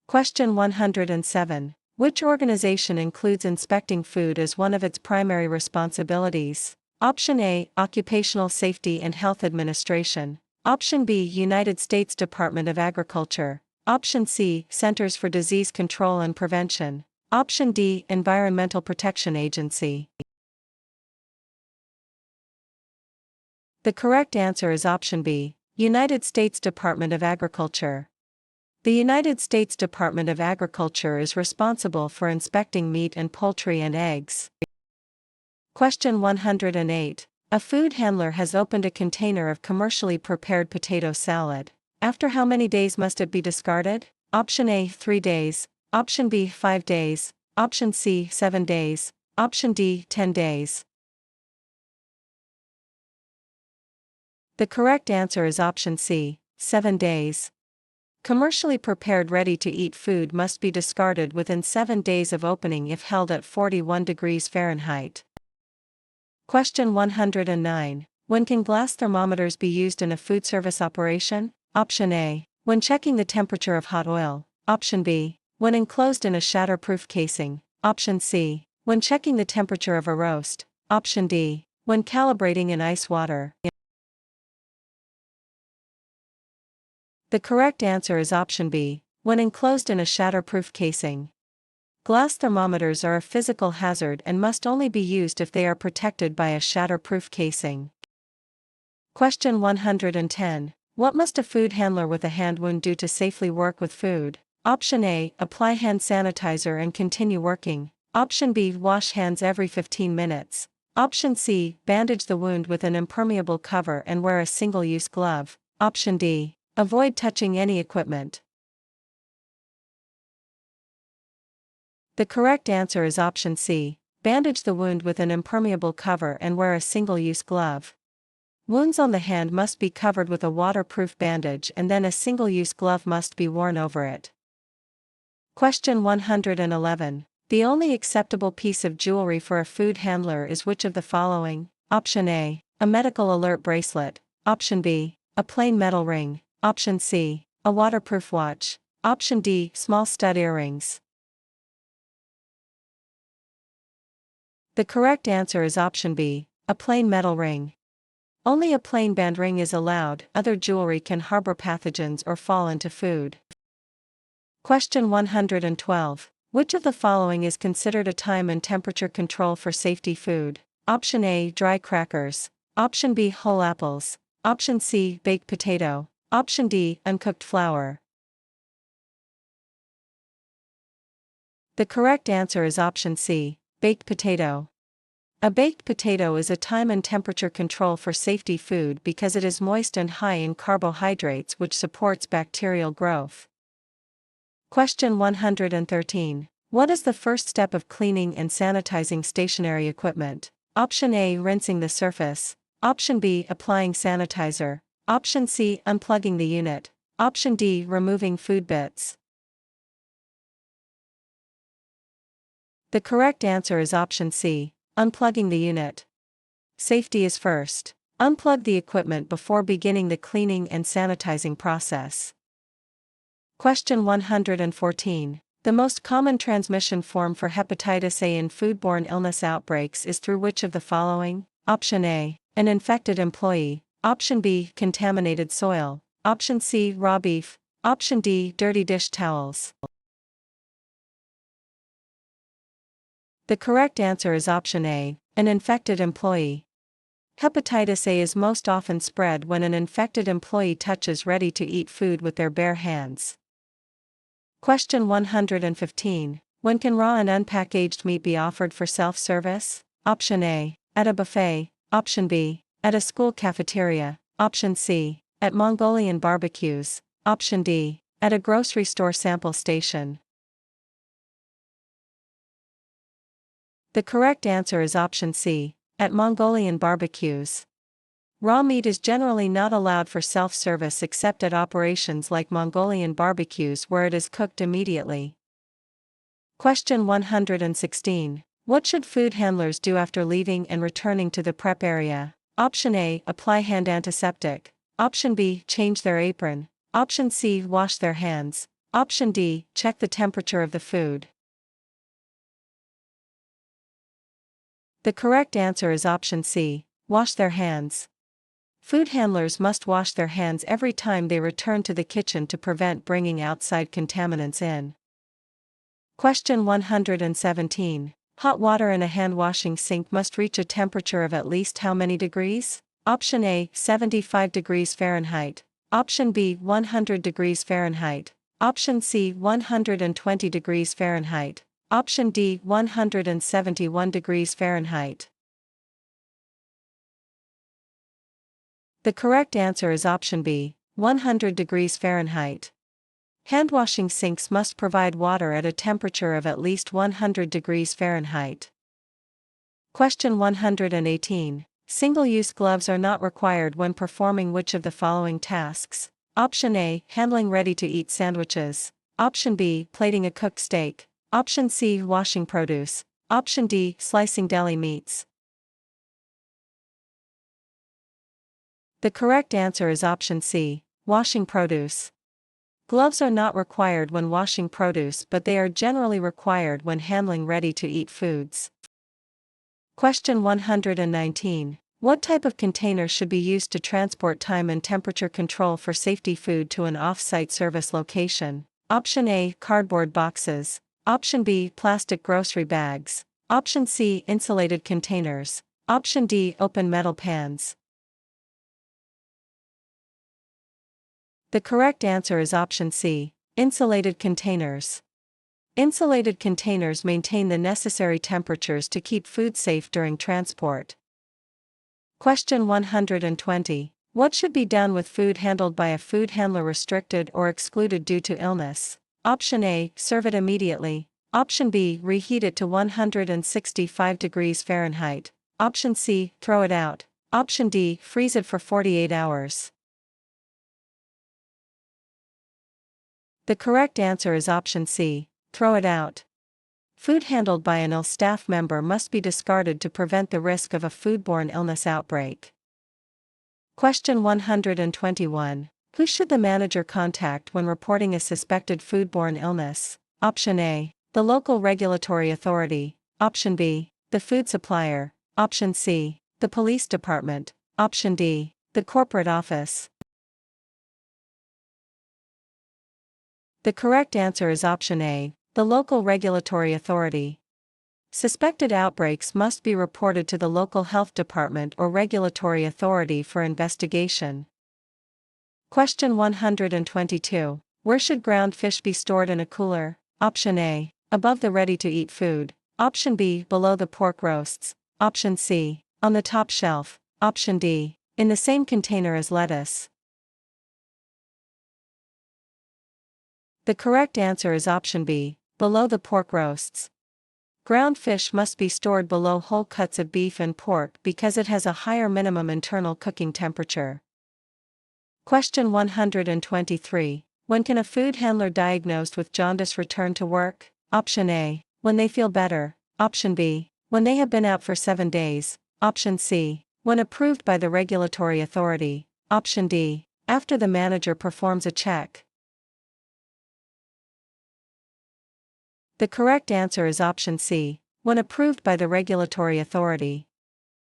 Question 107. Which organization includes inspecting food as one of its primary responsibilities? Option A, Occupational Safety and Health Administration. Option B, United States Department of Agriculture. Option C, Centers for Disease Control and Prevention. Option D, Environmental Protection Agency. The correct answer is option B, United States Department of Agriculture. The United States Department of Agriculture is responsible for inspecting meat and poultry and eggs. Question 108. A food handler has opened a container of commercially prepared potato salad. After how many days must it be discarded? Option A, 3 days. Option B, 5 days. Option C, 7 days. Option D, 10 days. The correct answer is option C, 7 days. Commercially prepared ready-to-eat food must be discarded within 7 days of opening if held at 41 degrees Fahrenheit. Question 109. When can glass thermometers be used in a food service operation? Option A, when checking the temperature of hot oil. Option B, when enclosed in a shatterproof casing. Option C, when checking the temperature of a roast. Option D, when calibrating in ice water. The correct answer is option B, when enclosed in a shatterproof casing. Glass thermometers are a physical hazard and must only be used if they are protected by a shatterproof casing. Question 110. What must a food handler with a hand wound do to safely work with food? Option A, apply hand sanitizer and continue working. Option B, wash hands every 15 minutes. Option C, bandage the wound with an impermeable cover and wear a single-use glove. Option D, avoid touching any equipment. The correct answer is option C, bandage the wound with an impermeable cover and wear a single-use glove. Wounds on the hand must be covered with a waterproof bandage and then a single-use glove must be worn over it. Question 111. The only acceptable piece of jewelry for a food handler is which of the following? Option A, A medical alert bracelet. Option B. A plain metal ring. Option C. A waterproof watch. Option D. Small stud earrings. The correct answer is option B. A plain metal ring. Only a plain band ring is allowed, other jewelry can harbor pathogens or fall into food. Question 112. Which of the following is considered a time and temperature control for safety food? Option A. Dry crackers. Option B. Whole apples. Option C. Baked potato. Option D. Uncooked flour. The correct answer is option C. Baked potato. A baked potato is a time and temperature control for safety food because it is moist and high in carbohydrates, which supports bacterial growth. Question 113. What is the first step of cleaning and sanitizing stationary equipment? Option A. Rinsing the surface. Option B. Applying sanitizer. Option C. Unplugging the unit. Option D. Removing food bits. The correct answer is option C. Unplugging the unit. Safety is first. Unplug the equipment before beginning the cleaning and sanitizing process. Question 114. The most common transmission form for hepatitis A in foodborne illness outbreaks is through which of the following? Option A. An infected employee. Option B. Contaminated soil. Option C. Raw beef. Option D. Dirty dish towels. The correct answer is option A. An infected employee. Hepatitis A is most often spread when an infected employee touches ready-to-eat food with their bare hands. Question 115. When can raw and unpackaged meat be offered for self-service? Option A. At a buffet. Option B. At a school cafeteria. Option C. At Mongolian barbecues. Option D. At a grocery store sample station. The correct answer is option C. At Mongolian barbecues. Raw meat is generally not allowed for self-service except at operations like Mongolian barbecues where it is cooked immediately. Question 116. What should food handlers do after leaving and returning to the prep area? Option A. Apply hand antiseptic. Option B. Change their apron. Option C. Wash their hands. Option D. Check the temperature of the food. The correct answer is option C. Wash their hands. Food handlers must wash their hands every time they return to the kitchen to prevent bringing outside contaminants in. Question 117. Hot water in a hand-washing sink must reach a temperature of at least how many degrees? Option A. 75 degrees Fahrenheit. Option B. 100 degrees Fahrenheit. Option C. 120 degrees Fahrenheit. Option D. 171 degrees Fahrenheit. The correct answer is option B. 100 degrees Fahrenheit. Hand-washing sinks must provide water at a temperature of at least 100 degrees Fahrenheit. Question 118. Single-use gloves are not required when performing which of the following tasks? Option A. Handling ready-to-eat sandwiches. Option B. Plating a cooked steak. Option C. Washing produce. Option D. Slicing deli meats. The correct answer is option C. Washing produce. Gloves are not required when washing produce, but they are generally required when handling ready-to-eat foods. Question 119. What type of container should be used to transport time and temperature control for safety food to an off-site service location? Option A. Cardboard boxes. Option B. Plastic grocery bags. Option C. Insulated containers. Option D. Open metal pans. The correct answer is option C. Insulated containers. Insulated containers maintain the necessary temperatures to keep food safe during transport. Question 120. What should be done with food handled by a food handler restricted or excluded due to illness? Option A. Serve it immediately. Option B. Reheat it to 165 degrees Fahrenheit. Option C. Throw it out. Option D. Freeze it for 48 hours. The correct answer is option C. Throw it out. Food handled by an ill staff member must be discarded to prevent the risk of a foodborne illness outbreak. Question 121. Who should the manager contact when reporting a suspected foodborne illness? Option A, the local regulatory authority. Option B, the food supplier. Option C, the police department. Option D, the corporate office. The correct answer is option A, the local regulatory authority. Suspected outbreaks must be reported to the local health department or regulatory authority for investigation. Question 122. Where should ground fish be stored in a cooler? Option A, above the ready-to-eat food. Option B, below the pork roasts. Option C, on the top shelf. Option D, in the same container as lettuce. The correct answer is option B, below the pork roasts. Ground fish must be stored below whole cuts of beef and pork because it has a higher minimum internal cooking temperature. Question 123. When can a food handler diagnosed with jaundice return to work? Option A, when they feel better. Option B, when they have been out for 7 days. Option C, when approved by the regulatory authority. Option D, after the manager performs a check. The correct answer is option C, when approved by the regulatory authority.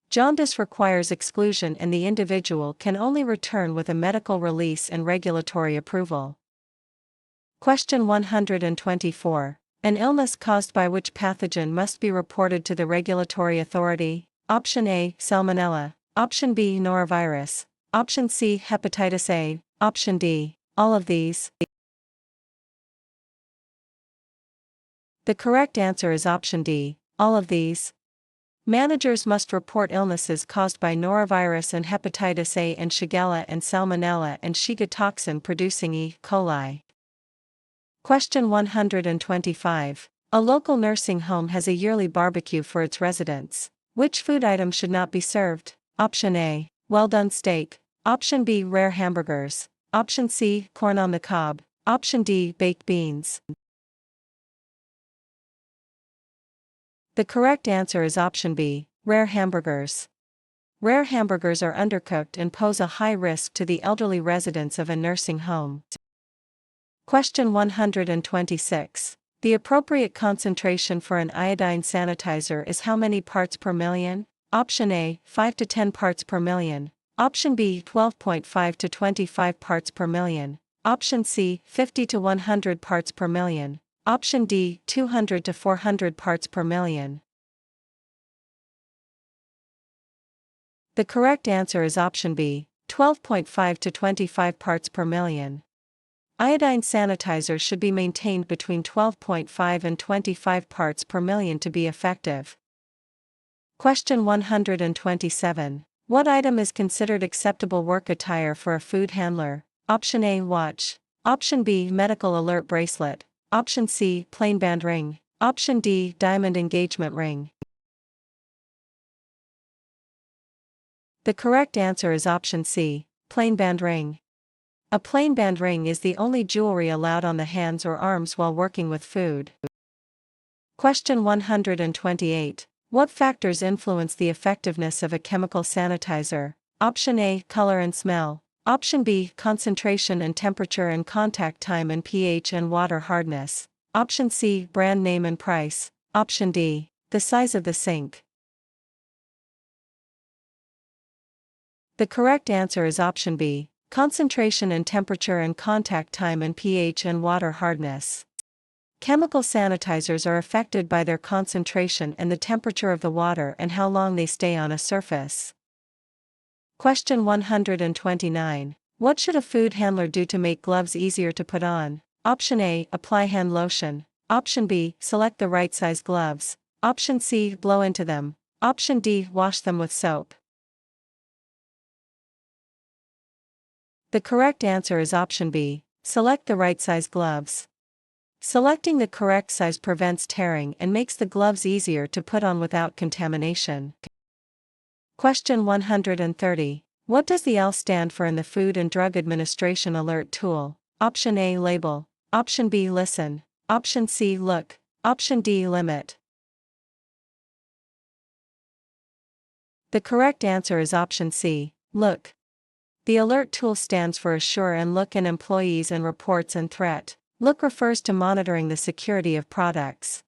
Jaundice requires exclusion and the individual can only return with a medical release and regulatory approval. Question 124. An illness caused by which pathogen must be reported to the regulatory authority? Option A, Salmonella. Option B, norovirus. Option C, hepatitis A. Option D, all of these. The correct answer is option D, all of these. Managers must report illnesses caused by norovirus and hepatitis A and Shigella and Salmonella and Shiga toxin producing E. coli. Question 125. A local nursing home has a yearly barbecue for its residents. Which food item should not be served? Option A, well-done steak. Option B, rare hamburgers. Option C, corn on the cob. Option D, baked beans. The correct answer is option B, rare hamburgers. Rare hamburgers are undercooked and pose a high risk to the elderly residents of a nursing home. Question 126. The appropriate concentration for an iodine sanitizer is how many parts per million? Option A, 5 to 10 parts per million. Option B, 12.5 to 25 parts per million. Option C, 50 to 100 parts per million. Option D, 200 to 400 parts per million. The correct answer is option B, 12.5 to 25 parts per million. Iodine sanitizers should be maintained between 12.5 and 25 parts per million to be effective. Question 127. What item is considered acceptable work attire for a food handler? Option A, watch. Option B, medical alert bracelet. Option C, plain band ring. Option D, diamond engagement ring. The correct answer is option C, plain band ring. A plain band ring is the only jewelry allowed on the hands or arms while working with food. Question 128. What factors influence the effectiveness of a chemical sanitizer? Option A, color and smell. Option B, concentration and temperature and contact time and pH and water hardness. Option C, brand name and price. Option D, the size of the sink. The correct answer is option B, concentration and temperature and contact time and pH and water hardness. Chemical sanitizers are affected by their concentration and the temperature of the water and how long they stay on a surface. Question 129. What should a food handler do to make gloves easier to put on? Option A, apply hand lotion. Option B, select the right size gloves. Option C, blow into them. Option D, wash them with soap. The correct answer is option B, select the right size gloves. Selecting the correct size prevents tearing and makes the gloves easier to put on without contamination. Question 130. What does the L stand for in the Food and Drug Administration Alert Tool? Option A, label. Option B, listen. Option C, look. Option D, limit. The correct answer is option C, look. The alert tool stands for assure and look in employees and reports and threat. Look refers to monitoring the security of products.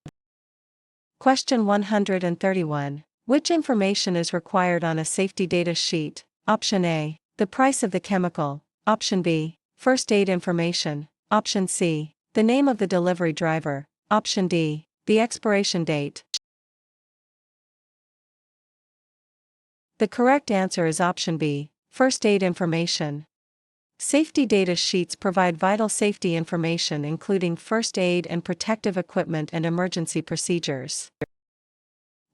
Question 131. Which information is required on a safety data sheet? Option A. The price of the chemical. Option B. First aid information. Option C. The name of the delivery driver. Option D. The expiration date. The correct answer is option B. First aid information. Safety data sheets provide vital safety information including first aid and protective equipment and emergency procedures.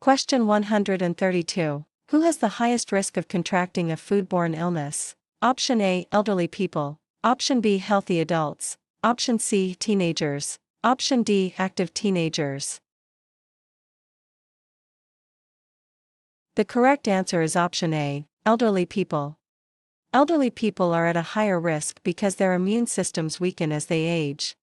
Question 132. Who has the highest risk of contracting a foodborne illness? Option A. Elderly people. Option B. Healthy adults. Option C. Teenagers. Option D. Active teenagers. The correct answer is option A. Elderly people. Elderly people are at a higher risk because their immune systems weaken as they age.